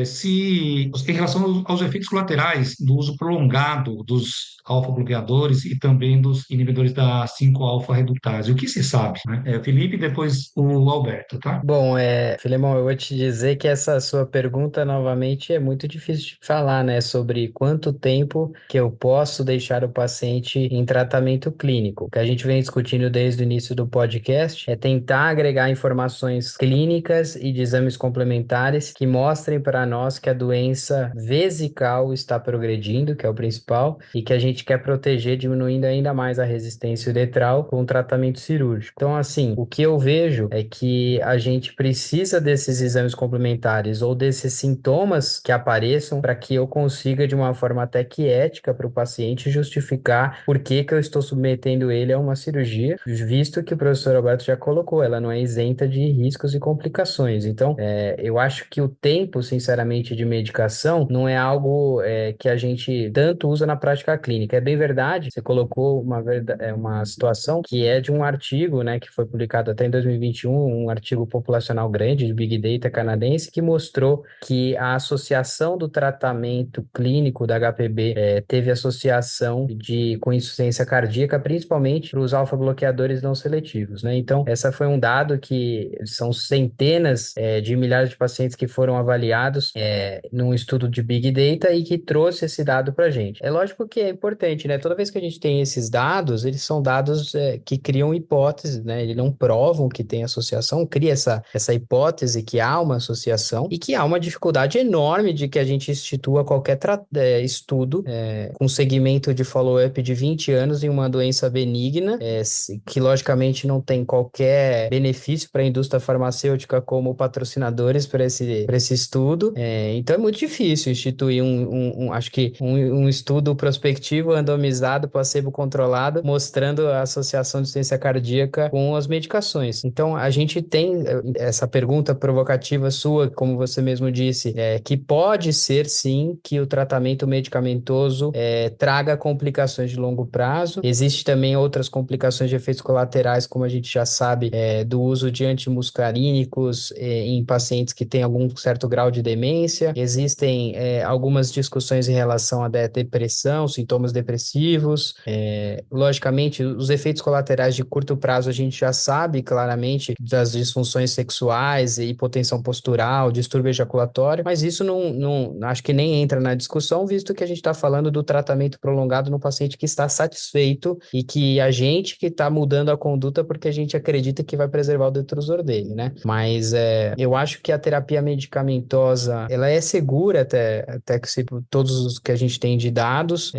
se em relação aos efeitos colaterais do uso prolongado dos alfa-bloqueadores e também dos inibidores da 5-alfa-redutase. O que se sabe, né? Felipe, depois o Alberto, tá? Bom, Filemão, eu vou te dizer que essa sua pergunta, novamente, é muito difícil de falar, né? Sobre quanto tempo que eu posso deixar o paciente em tratamento clínico. O que a gente vem discutindo desde o início do podcast é tentar agregar informações clínicas e de exames complementares que mostrem para nós que a doença vesical está progredindo, que é o principal, e que a gente quer proteger, diminuindo ainda mais a resistência uretral com o tratamento cirúrgico. Então, assim, o que eu vejo é que a gente precisa desses exames complementares ou desses sintomas que apareçam para que eu consiga, de uma forma até que ética, para o paciente justificar por que eu estou submetendo ele a uma cirurgia, visto que o professor Alberto já colocou, ela não é isenta de riscos e complicações. Então, eu acho que o tempo, sinceramente, de medicação não é algo que a gente tanto usa na prática clínica. É bem verdade, você colocou uma situação que é de um artigo, né, que foi publicado até em 2021, um artigo populacional grande de Big Data canadense, que mostrou que a associação do tratamento clínico da HPB teve associação com insuficiência cardíaca, principalmente para os alfa-bloqueadores não seletivos, né? Então, essa foi um dado que são centenas de milhares de pacientes que foram avaliados num estudo de Big Data e que trouxe esse dado para a gente. É lógico que é importante importante, né? Toda vez que a gente tem esses dados, eles são dados que criam hipóteses, né? Eles não provam que tem associação, cria essa hipótese que há uma associação e que há uma dificuldade enorme de que a gente institua qualquer estudo com segmento de follow-up de 20 anos em uma doença benigna, que logicamente não tem qualquer benefício para a indústria farmacêutica como patrocinadores para esse estudo. Então é muito difícil instituir acho que um estudo prospectivo, randomizado, placebo-controlado, mostrando a associação de insuficiência cardíaca com as medicações. Então a gente tem essa pergunta provocativa sua, como você mesmo disse, que pode ser sim que o tratamento medicamentoso traga complicações de longo prazo. Existe também outras complicações de efeitos colaterais, como a gente já sabe, do uso de antimuscarínicos em pacientes que têm algum certo grau de demência. Existem algumas discussões em relação à depressão, sintomas depressivos. Logicamente, os efeitos colaterais de curto prazo a gente já sabe claramente das disfunções sexuais, hipotensão postural, distúrbio ejaculatório, mas isso não acho que nem entra na discussão, visto que a gente está falando do tratamento prolongado no paciente que está satisfeito e que a gente que está mudando a conduta porque a gente acredita que vai preservar o detrusor dele, né? Mas eu acho que a terapia medicamentosa, ela é segura até que todos os que a gente tem de dados,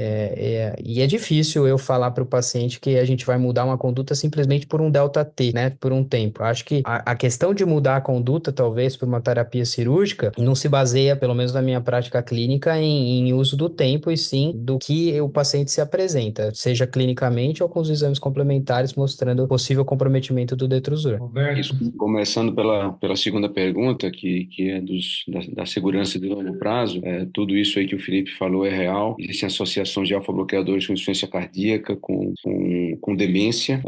e é difícil eu falar para o paciente que a gente vai mudar uma conduta simplesmente por um delta T, né? Por um tempo. Acho que a questão de mudar a conduta, talvez, por uma terapia cirúrgica, não se baseia, pelo menos na minha prática clínica, em uso do tempo, e sim do que o paciente se apresenta, seja clinicamente ou com os exames complementares mostrando possível comprometimento do detrusor. Isso, começando pela segunda pergunta, que é da segurança de longo prazo, tudo isso aí que o Felipe falou é real. Existem associações de alfa-bloqueadores com insuficiência cardíaca, com demência,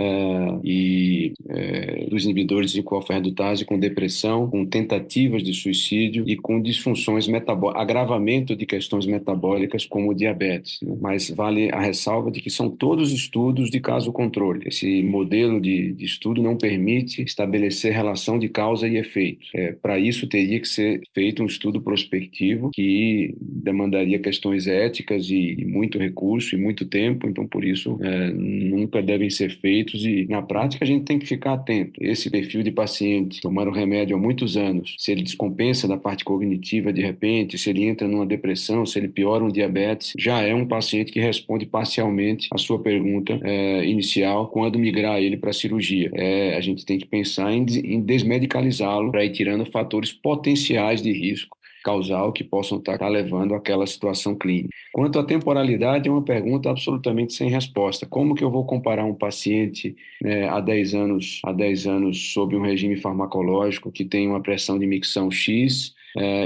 dos inibidores de coaferredutase com depressão, com tentativas de suicídio e com disfunções metabólicas, agravamento de questões metabólicas como diabetes, né? Mas vale a ressalva de que são todos estudos de caso controle. Esse modelo de estudo não permite estabelecer relação de causa e efeito. Para isso, teria que ser feito um estudo prospectivo que demandaria questões éticas e muito recurso e muito tempo, então, por isso, nunca devem ser feitos e, na prática, a gente tem que ficar atento. Esse perfil de paciente tomar o remédio há muitos anos, se ele descompensa da parte cognitiva de repente, se ele entra numa depressão, se ele piora um diabetes, já é um paciente que responde parcialmente à sua pergunta inicial quando migrar ele para a cirurgia. A gente tem que pensar em desmedicalizá-lo para ir tirando fatores potenciais de risco causal que possam estar levando àquela situação clínica. Quanto à temporalidade, é uma pergunta absolutamente sem resposta. Como que eu vou comparar um paciente há 10 anos sob um regime farmacológico que tem uma pressão de micção X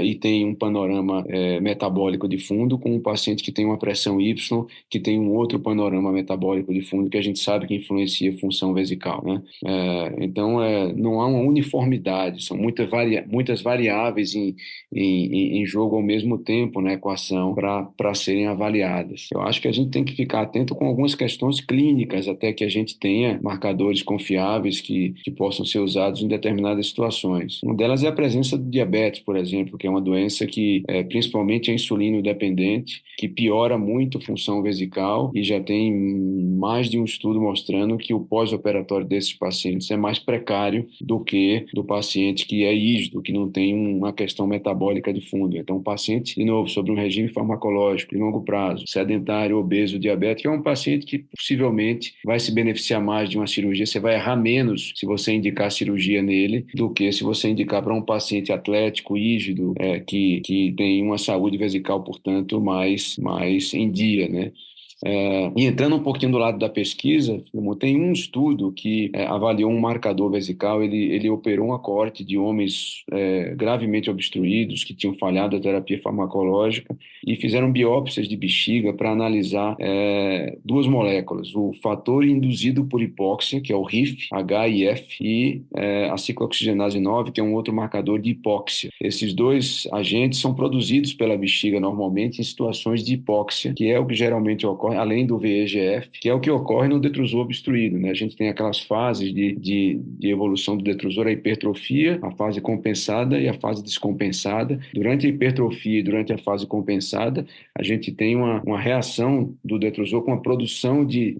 e tem um panorama metabólico de fundo com um paciente que tem uma pressão Y, que tem um outro panorama metabólico de fundo que a gente sabe que influencia a função vesical, né? Então, não há uma uniformidade, são muitas variáveis em jogo ao mesmo tempo na equação para serem avaliadas. Eu acho que a gente tem que ficar atento com algumas questões clínicas até que a gente tenha marcadores confiáveis que possam ser usados em determinadas situações. Uma delas é a presença do diabetes, por exemplo, que é uma doença que principalmente é insulino dependente, que piora muito a função vesical e já tem mais de um estudo mostrando que o pós-operatório desses pacientes é mais precário do que do paciente que é rígido, que não tem uma questão metabólica de fundo. Então, o paciente, de novo, sobre um regime farmacológico de longo prazo, sedentário, obeso, diabético, é um paciente que possivelmente vai se beneficiar mais de uma cirurgia. Você vai errar menos se você indicar cirurgia nele do que se você indicar para um paciente atlético, rígido, que tem uma saúde vesical, portanto, mais em dia, né? E entrando um pouquinho do lado da pesquisa, tem um estudo que avaliou um marcador vesical. Ele operou uma coorte de homens gravemente obstruídos que tinham falhado a terapia farmacológica e fizeram biópsias de bexiga para analisar duas moléculas, o fator induzido por hipóxia, que é o HIF, H-I-F, e a ciclooxigenase 9, que é um outro marcador de hipóxia. Esses dois agentes são produzidos pela bexiga normalmente em situações de hipóxia, que é o que geralmente ocorre além do VEGF, que é o que ocorre no detrusor obstruído, né? A gente tem aquelas fases de evolução do detrusor, a hipertrofia, a fase compensada e a fase descompensada. Durante a hipertrofia e durante a fase compensada, a gente tem uma reação do detrusor com a produção de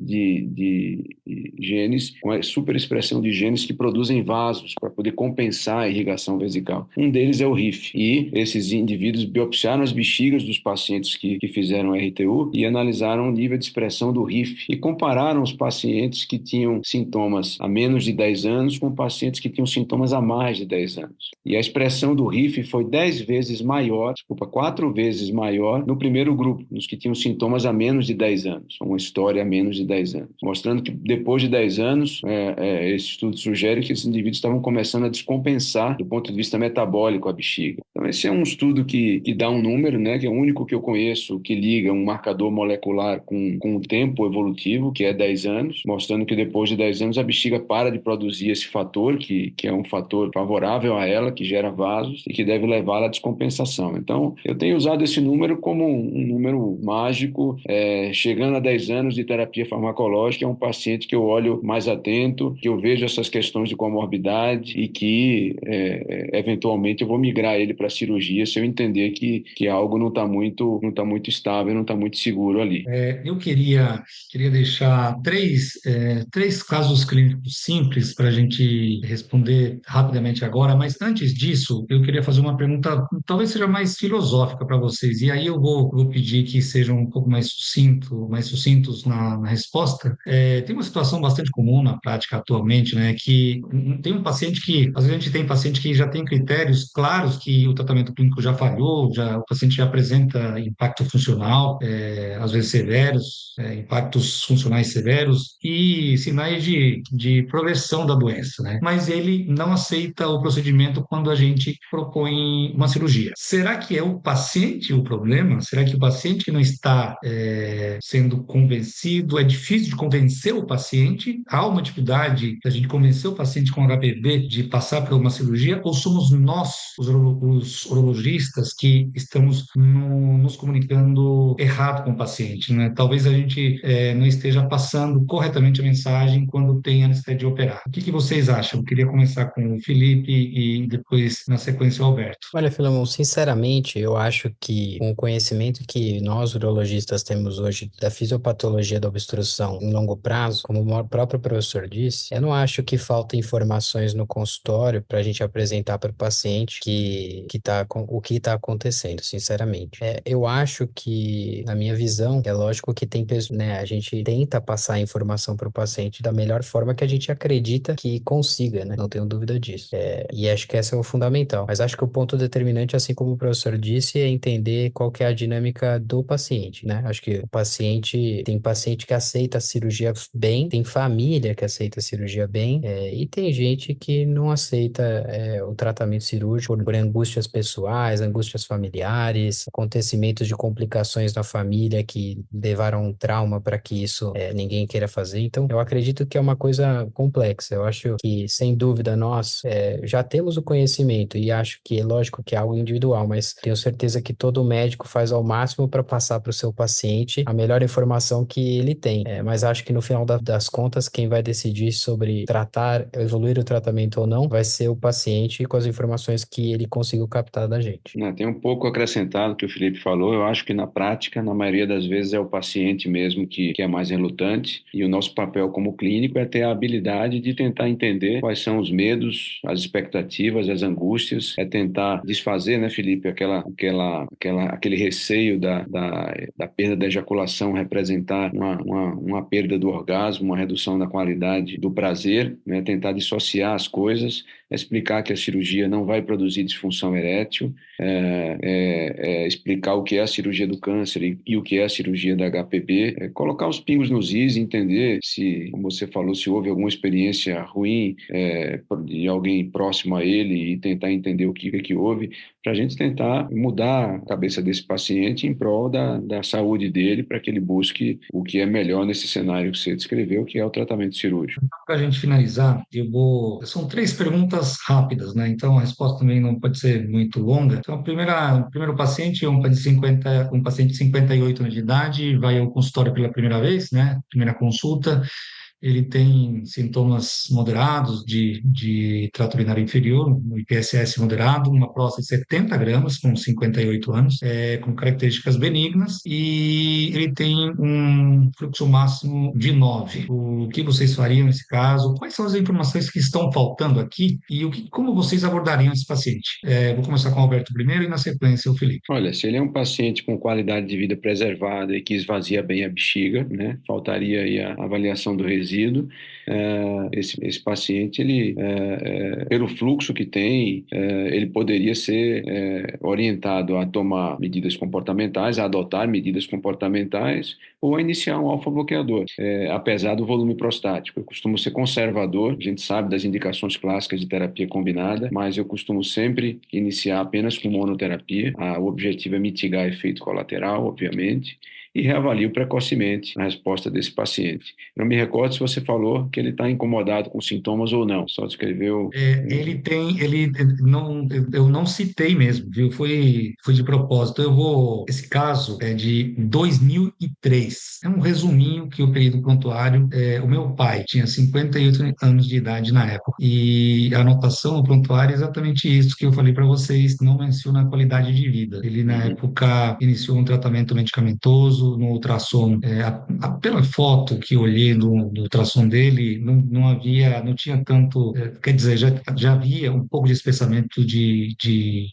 genes, com a superexpressão de genes que produzem vasos para poder compensar a irrigação vesical. Um deles é o RIF. E esses indivíduos biopsiaram as bexigas dos pacientes que fizeram RTU e analisaram o nível de expressão do RIF e compararam os pacientes que tinham sintomas há menos de 10 anos com pacientes que tinham sintomas há mais de 10 anos. E a expressão do RIF foi 4 vezes maior no primeiro grupo, nos que tinham sintomas há menos de 10 anos, uma história há menos de 10 anos, mostrando que depois de 10 anos, esse estudo sugere que esses indivíduos estavam começando a descompensar do ponto de vista metabólico a bexiga. Então, esse é um estudo que dá um número, né, que é o único que eu conheço que liga um marcador molecular com o tempo evolutivo, que é 10 anos, mostrando que depois de 10 anos a bexiga para de produzir esse fator, que é um fator favorável a ela, que gera vasos e que deve levá-la à descompensação. Então, eu tenho usado esse número como um número mágico. Chegando a 10 anos de terapia farmacológica, é um paciente que eu olho mais atento, que eu vejo essas questões de comorbidade e que, eventualmente, eu vou migrar ele para a cirurgia se eu entender que algo não está muito estável, não está muito seguro ali. Eu queria deixar três casos clínicos simples para a gente responder rapidamente agora, mas antes disso, eu queria fazer uma pergunta, talvez seja mais filosófica para vocês, e aí eu vou pedir que sejam um pouco mais sucintos na resposta. Tem uma situação bastante comum na prática atualmente, né, que tem um paciente que, às vezes a gente tem paciente que já tem critérios claros que o tratamento clínico já falhou, o paciente já apresenta impacto funcional, às vezes severos, impactos funcionais severos e sinais de progressão da doença, né? Mas ele não aceita o procedimento quando a gente propõe uma cirurgia. Será que é o paciente o problema? Será que o paciente que não está sendo convencido? É difícil de convencer o paciente? Há uma dificuldade da gente convencer o paciente com HPV de passar por uma cirurgia? Ou somos nós, os urologistas, que estamos nos comunicando errado com o paciente, né? Talvez a gente não esteja passando corretamente a mensagem quando tem a necessidade de operar. O que vocês acham? Eu queria começar com o Felipe e depois, na sequência, o Alberto. Olha, Filemon, sinceramente, eu acho que com o conhecimento que nós urologistas temos hoje da fisiopatologia da obstrução em longo prazo, como o próprio professor disse, eu não acho que falta informações no consultório para a gente apresentar para o paciente o que está acontecendo, sinceramente. Eu acho que, na minha visão, é lógico que tem, né, a gente tenta passar a informação para o paciente da melhor forma que a gente acredita que consiga, né? Não tenho dúvida disso. E acho que essa é o fundamental. Mas acho que o ponto determinante, assim como o professor disse, é entender qual que é a dinâmica do paciente, né? Acho que tem paciente que aceita a cirurgia bem, tem família que aceita a cirurgia bem, e tem gente que não aceita o tratamento cirúrgico por angústias pessoais, angústias familiares, acontecimentos de complicações na família que levaram um trauma para que isso ninguém queira fazer. Então, eu acredito que é uma coisa complexa. Eu acho que, sem dúvida, nós já temos o conhecimento e acho que é lógico que é algo individual, mas tenho certeza que todo médico faz ao máximo para passar para o seu paciente a melhor informação que ele tem. Mas acho que no final das contas, quem vai decidir sobre evoluir o tratamento ou não, vai ser o paciente com as informações que ele conseguiu captar da gente. Tem um pouco acrescentado que o Felipe falou. Eu acho que na prática, na maioria das vezes, é o paciente mesmo que é mais relutante, e o nosso papel como clínico é ter a habilidade de tentar entender quais são os medos, as expectativas, as angústias, é tentar desfazer, né, Felipe, aquele receio da perda da ejaculação representar uma perda do orgasmo, uma redução da qualidade do prazer, né, tentar dissociar as coisas, explicar que a cirurgia não vai produzir disfunção erétil, explicar o que é a cirurgia do câncer e o que é a cirurgia da HPV, colocar os pingos nos is e entender se, como você falou, se houve alguma experiência ruim de alguém próximo a ele e tentar entender o que houve, para a gente tentar mudar a cabeça desse paciente em prol da saúde dele, para que ele busque o que é melhor nesse cenário que você descreveu, que é o tratamento cirúrgico. Para a gente finalizar, são três perguntas rápidas, né? Então a resposta também não pode ser muito longa. Então, o primeiro paciente é um paciente de 58 anos de idade, vai ao consultório pela primeira vez, né? Primeira consulta. Ele tem sintomas moderados de trato urinário inferior, um IPSS moderado, uma próstata de 70 gramas, com 58 anos, com características benignas, e ele tem um fluxo máximo de 9. O que vocês fariam nesse caso? Quais são as informações que estão faltando aqui e como vocês abordariam esse paciente? Vou começar com o Alberto primeiro e, na sequência, o Felipe. Olha, se ele é um paciente com qualidade de vida preservada e que esvazia bem a bexiga, né, faltaria aí a avaliação do resíduo. Esse paciente, pelo fluxo que tem, ele poderia ser orientado a tomar medidas comportamentais, a adotar medidas comportamentais ou a iniciar um alfa-bloqueador, apesar do volume prostático. Eu costumo ser conservador, a gente sabe das indicações clássicas de terapia combinada, mas eu costumo sempre iniciar apenas com monoterapia. O objetivo é mitigar efeito colateral, obviamente, e reavalio precocemente a resposta desse paciente. Não me recordo se você falou que ele está incomodado com sintomas ou não, só descreveu. Eu não citei mesmo, viu? Foi de propósito. Esse caso é de 2003. É um resuminho que eu peguei do prontuário. O meu pai tinha 58 anos de idade na época, e a anotação no prontuário é exatamente isso que eu falei para vocês, não menciona a qualidade de vida. Ele, na época, iniciou um tratamento medicamentoso. No ultrassom, pela foto que eu olhei do ultrassom dele, não tinha tanto, quer dizer, já havia um pouco de espessamento de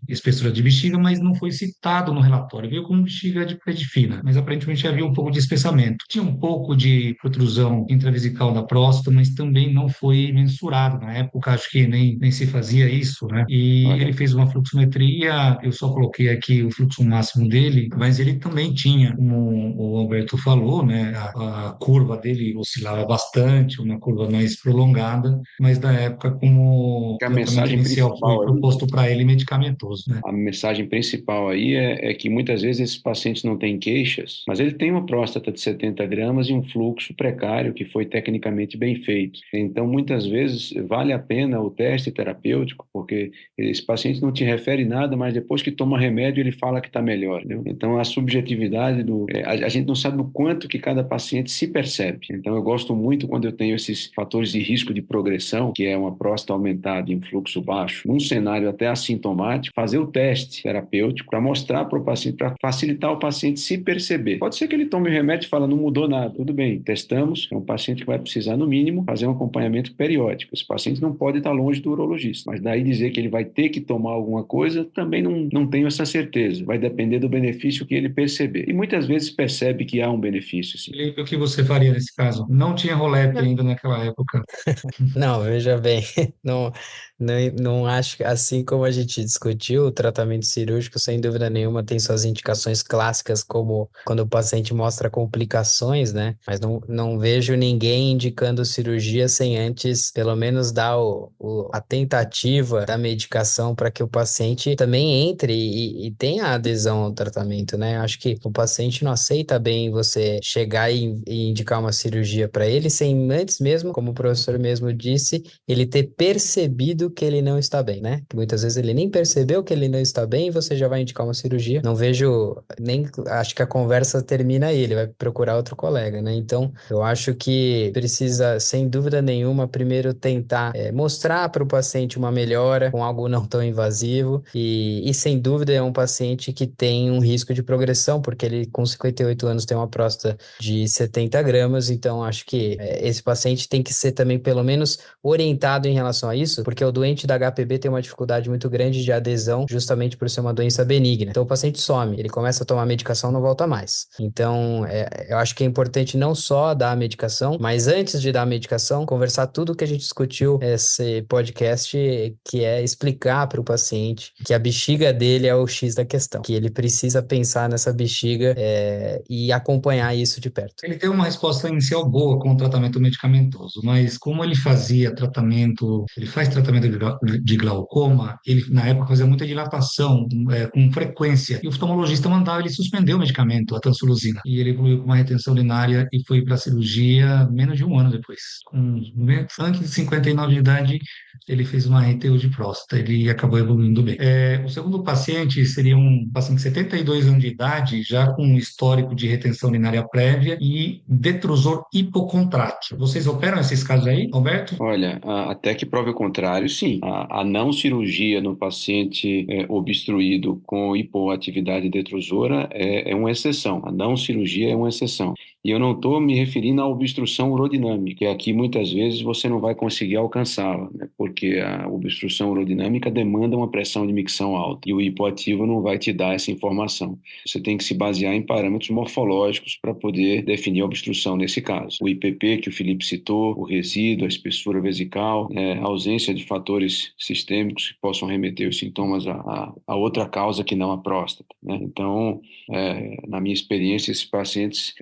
espessura de bexiga, mas não foi citado no relatório, veio como bexiga de pele fina, mas aparentemente havia um pouco de espessamento. Tinha um pouco de protrusão intravesical da próstata, mas também não foi mensurado. Na época, acho que nem se fazia isso, né? E ele fez uma fluxometria, eu só coloquei aqui o fluxo máximo dele, mas ele também tinha o Alberto falou, né? A curva dele oscilava bastante, uma curva mais prolongada, mas na época, como o A tratamento mensagem inicial foi principal proposto para ele medicamentoso, né? A mensagem principal aí é que muitas vezes esses pacientes não têm queixas, mas ele tem uma próstata de 70 gramas e um fluxo precário que foi tecnicamente bem feito. Então, muitas vezes, vale a pena o teste terapêutico, porque esse paciente não te refere nada, mas depois que toma remédio, ele fala que está melhor, né? Então, a subjetividade a gente não sabe o quanto que cada paciente se percebe. Então, eu gosto muito quando eu tenho esses fatores de risco de progressão, que é uma próstata aumentada e um fluxo baixo, num cenário até assintomático, fazer o teste terapêutico para mostrar para o paciente, para facilitar o paciente se perceber. Pode ser que ele tome o remédio e fala, não mudou nada. Tudo bem, testamos, é um paciente que vai precisar, no mínimo, fazer um acompanhamento periódico. Esse paciente não pode estar longe do urologista, mas daí dizer que ele vai ter que tomar alguma coisa, também não tenho essa certeza. Vai depender do benefício que ele perceber. E muitas vezes percebe que há um benefício, sim. Felipe, o que você faria nesse caso? Não tinha rolete ainda naquela época. Não, veja bem, não, não acho que, assim como a gente discutiu, o tratamento cirúrgico, sem dúvida nenhuma, tem suas indicações clássicas, como quando o paciente mostra complicações, né? Mas não vejo ninguém indicando cirurgia sem antes, pelo menos, dar a tentativa da medicação para que o paciente também entre e tenha adesão ao tratamento, né? Acho que o paciente não aceita bem você chegar e indicar uma cirurgia para ele sem antes mesmo, como o professor mesmo disse, ele ter percebido que ele não está bem, né? Que muitas vezes ele nem percebeu que ele não está bem e você já vai indicar uma cirurgia. Não vejo acho que a conversa termina aí, ele vai procurar outro colega, né? Então, eu acho que precisa, sem dúvida nenhuma, primeiro tentar mostrar para o paciente uma melhora com algo não tão invasivo e sem dúvida é um paciente que tem um risco de progressão, porque ele com 58 anos tem uma próstata de 70 gramas, então acho que esse paciente tem que ser também pelo menos orientado em relação a isso, porque o doente da HPB tem uma dificuldade muito grande de adesão, justamente por ser uma doença benigna. Então o paciente some, ele começa a tomar medicação, não volta mais. Então eu acho que é importante não só dar a medicação, mas antes de dar a medicação, conversar tudo que a gente discutiu nesse podcast, que é explicar para o paciente que a bexiga dele é o X da questão, que ele precisa pensar nessa bexiga e acompanhar isso de perto. Ele teve uma resposta inicial boa com o tratamento medicamentoso, mas como ele faz tratamento de glaucoma, ele na época fazia muita dilatação, com frequência, e o oftalmologista mandava ele suspender o medicamento, a tansulosina, e ele evoluiu com uma retenção urinária e foi para a cirurgia menos de um ano depois. Antes de 59 de idade, ele fez uma RTU de próstata, ele acabou evoluindo bem. O segundo paciente seria um paciente de 72 anos de idade, já com um histórico de retenção urinária prévia e detrusor hipocontrátil. Vocês operam esses casos aí, Alberto? Olha, até que prove o contrário, sim. A não cirurgia no paciente obstruído com hipoatividade detrusora é uma exceção. A não cirurgia é uma exceção. E eu não estou me referindo à obstrução urodinâmica, que aqui muitas vezes você não vai conseguir alcançá-la, né? Porque a obstrução urodinâmica demanda uma pressão de micção alta e o hipoativo não vai te dar essa informação. Você tem que se basear em parâmetros morfológicos para poder definir a obstrução nesse caso. O IPP que o Felipe citou, o resíduo, a espessura vesical, a ausência de fatores sistêmicos que possam remeter os sintomas a outra causa que não a próstata, né? Então, na minha experiência, esses pacientes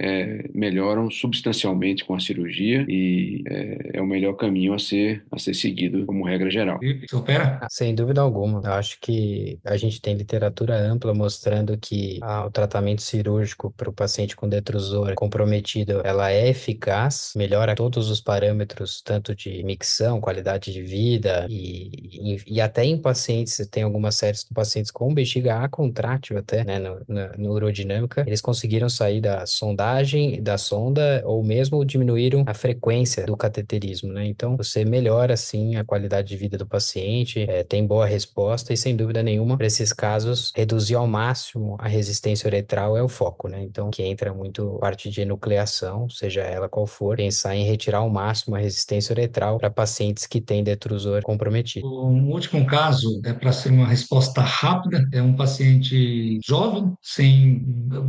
melhoram substancialmente com a cirurgia e é o melhor caminho a ser seguido como regra geral. Você opera? Sem dúvida alguma. Eu acho que a gente tem literatura ampla mostrando que o tratamento cirúrgico para o paciente com detrusor comprometido, ela é eficaz, melhora todos os parâmetros, tanto de micção, qualidade de vida e até em pacientes, tem algumas séries de pacientes com bexiga acontrátil até, né, no urodinâmica, eles conseguiram sair da sondagem, da sonda, ou mesmo diminuíram a frequência do cateterismo, né? Então, você melhora, sim, a qualidade de vida do paciente, tem boa resposta e, sem dúvida nenhuma, para esses casos, reduzir ao máximo a resistência uretral é o foco, né? Então, que entra muito parte de enucleação, seja ela qual for, pensar em retirar ao máximo a resistência uretral para pacientes que têm detrusor comprometido. Um último caso, para ser uma resposta rápida, é um paciente jovem,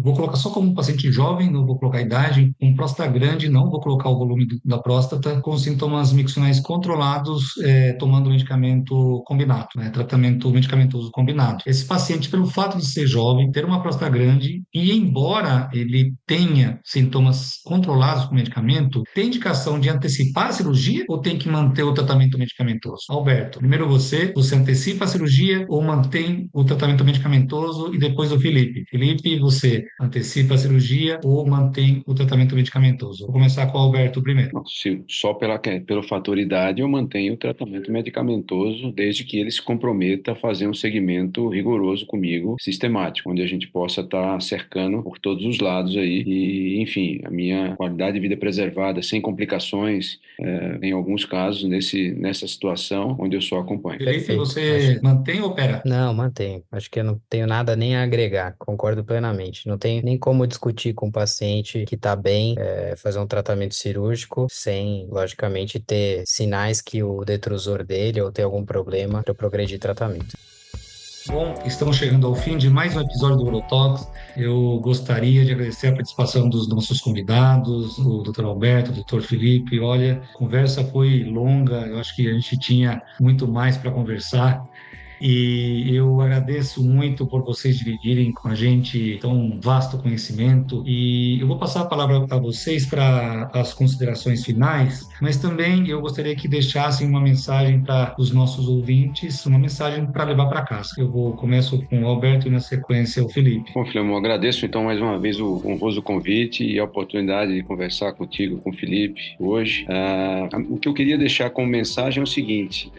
vou colocar só como um paciente jovem, não vou colocar a idade, com próstata grande, não vou colocar o volume da próstata, com sintomas miccionais controlados, tomando medicamento combinado, né, tratamento medicamentoso combinado. Esse paciente, pelo fato de ser jovem, ter uma próstata grande e, embora ele tenha sintomas controlados com medicamento, tem indicação de antecipar a cirurgia ou tem que manter o tratamento medicamentoso? Alberto, primeiro você antecipa a cirurgia ou mantém o tratamento medicamentoso e depois o Felipe. Felipe, você antecipa a cirurgia ou mantém o tratamento medicamentoso? Vou começar com o Alberto primeiro. Não, só pelo fator idade eu mantenho o tratamento medicamentoso desde que ele se comprometa a fazer um segmento rigoroso comigo, sistemático, onde a gente possa estar cercando por todos os lados aí e, enfim, a minha qualidade de vida preservada, sem complicações, em alguns casos, nessa situação, onde eu só acompanho. Felipe, Perfeito. você mantém ou opera? Não, mantenho. Acho que eu não tenho nada nem a agregar. Concordo plenamente. Não tem nem como discutir com um paciente que está bem, fazer um tratamento cirúrgico sem, logicamente, ter sinais que o detrusor dele ou ter algum problema para progredir tratamento. Bom, estamos chegando ao fim de mais um episódio do Urotalks. Eu gostaria de agradecer a participação dos nossos convidados, o Dr. Alberto, o Dr. Felipe. Olha, a conversa foi longa, eu acho que a gente tinha muito mais para conversar. E eu agradeço muito por vocês dividirem com a gente tão vasto conhecimento. E eu vou passar a palavra para vocês para as considerações finais, mas também eu gostaria que deixassem uma mensagem para os nossos ouvintes, uma mensagem para levar para casa. Começo com o Alberto e na sequência o Felipe. Bom, Filemon, agradeço então mais uma vez o honroso convite e a oportunidade de conversar contigo, com o Felipe, hoje. O que eu queria deixar como mensagem é o seguinte: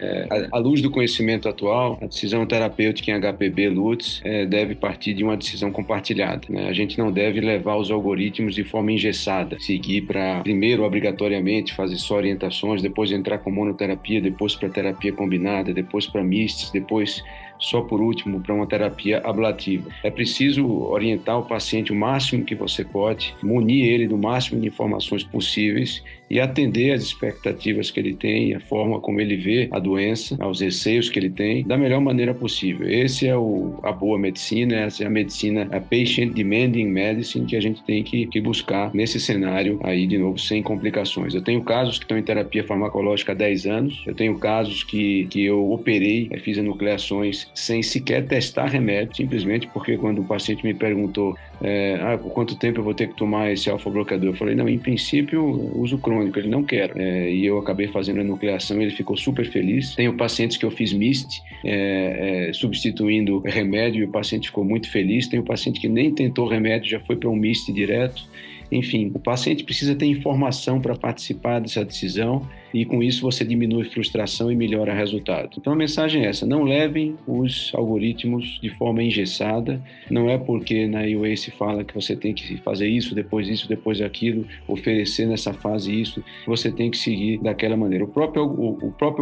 à luz do conhecimento atual, a decisão terapêutica em HPB-LUTS deve partir de uma decisão compartilhada, né? A gente não deve levar os algoritmos de forma engessada, seguir para, primeiro, obrigatoriamente, fazer só orientações, depois entrar com monoterapia, depois para terapia combinada, depois para mistes, depois só por último para uma terapia ablativa. É preciso orientar o paciente o máximo que você pode, munir ele do máximo de informações possíveis e atender às expectativas que ele tem, a forma como ele vê a doença, aos receios que ele tem, da melhor maneira possível. Esse é a boa medicina, essa é a medicina, a patient demanding medicine, que a gente tem que buscar nesse cenário aí, de novo, sem complicações. Eu tenho casos que estão em terapia farmacológica há 10 anos, eu tenho casos que eu operei, fiz enucleações sem sequer testar remédio, simplesmente porque quando o paciente me perguntou por quanto tempo eu vou ter que tomar esse alfa-bloqueador, eu falei, não, em princípio, uso crônico, ele não quer. E eu acabei fazendo a enucleação e ele ficou super feliz. Tenho pacientes que eu fiz MIST, substituindo remédio, e o paciente ficou muito feliz. Tenho paciente que nem tentou remédio, já foi para um MIST direto. Enfim, o paciente precisa ter informação para participar dessa decisão e com isso você diminui frustração e melhora resultado. Então a mensagem é essa, não levem os algoritmos de forma engessada, não é porque na UA se fala que você tem que fazer isso, depois aquilo, oferecer nessa fase isso, você tem que seguir daquela maneira. O próprio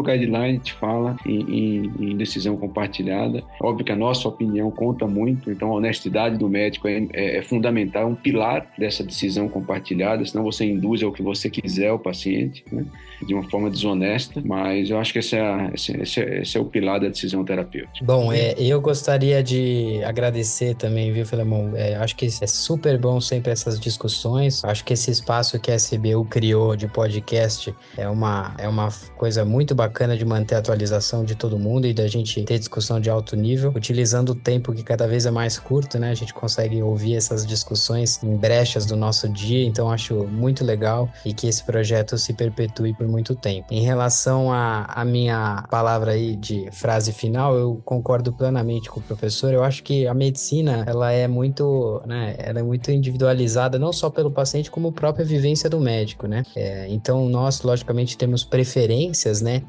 guideline te fala em decisão compartilhada, óbvio que a nossa opinião conta muito, então a honestidade do médico é fundamental, é um pilar dessa decisão compartilhada, senão você induz ao que você quiser o paciente, né? De uma forma desonesta, mas eu acho que esse é o pilar da decisão terapêutica. Bom, eu gostaria de agradecer também, viu, Filemon? Acho que é super bom sempre essas discussões, acho que esse espaço que a SBU criou de podcast é uma coisa muito bacana de manter a atualização de todo mundo e da gente ter discussão de alto nível, utilizando o tempo que cada vez é mais curto, né? A gente consegue ouvir essas discussões em brechas do nosso dia, então acho muito legal e que esse projeto se perpetue por muito tempo. Em relação à minha palavra aí de frase final, eu concordo plenamente com o professor. Eu acho que a medicina, ela é muito, né, ela é muito individualizada, não só pelo paciente, como a própria vivência do médico, né? Então, nós, logicamente, temos preferências, né,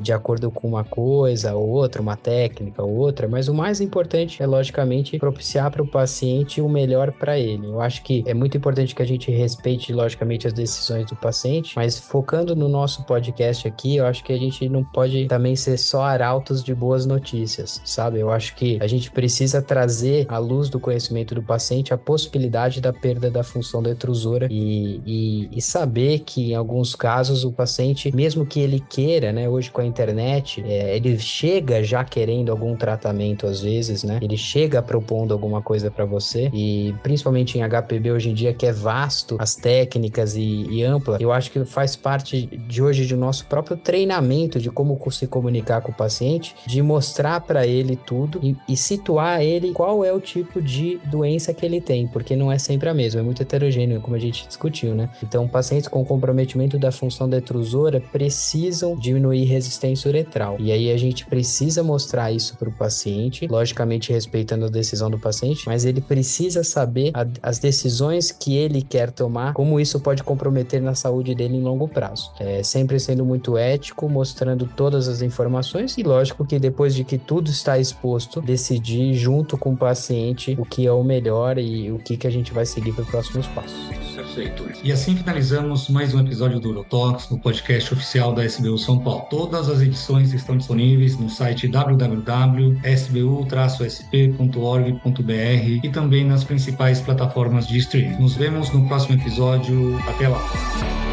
de acordo com uma coisa ou outra, uma técnica ou outra, mas o mais importante é, logicamente, propiciar para o paciente o melhor para ele. Eu acho que é muito importante que a gente respeite, logicamente, as decisões do paciente, mas focando no nosso podcast aqui, eu acho que a gente não pode também ser só arautos de boas notícias, sabe? Eu acho que a gente precisa trazer à luz do conhecimento do paciente a possibilidade da perda da função detrusora e saber que em alguns casos o paciente, mesmo que ele queira, né, hoje com a internet, ele chega já querendo algum tratamento às vezes, né? Ele chega propondo alguma coisa para você e principalmente em HPB hoje em dia, que é vasto, as técnicas e ampla, eu acho que faz parte de hoje do nosso próprio treinamento de como se comunicar com o paciente, de mostrar para ele tudo e situar ele qual é o tipo de doença que ele tem, porque não é sempre a mesma, é muito heterogêneo, como a gente discutiu, né? Então, pacientes com comprometimento da função detrusora precisam diminuir resistência uretral. E aí a gente precisa mostrar isso para o paciente, logicamente respeitando a decisão do paciente, mas ele precisa saber as decisões que ele quer tomar, como isso pode comprometer na saúde dele em longo prazo. Sempre sendo muito ético, mostrando todas as informações e lógico que depois de que tudo está exposto, decidir junto com o paciente o que é o melhor e o que a gente vai seguir para os próximos passos. Perfeito. E assim finalizamos mais um episódio do Urotalks, no podcast oficial da SBU São Paulo. Todas as edições estão disponíveis no site www.sbu-sp.org.br e também nas principais plataformas de streaming. Nos vemos no próximo episódio. Até lá!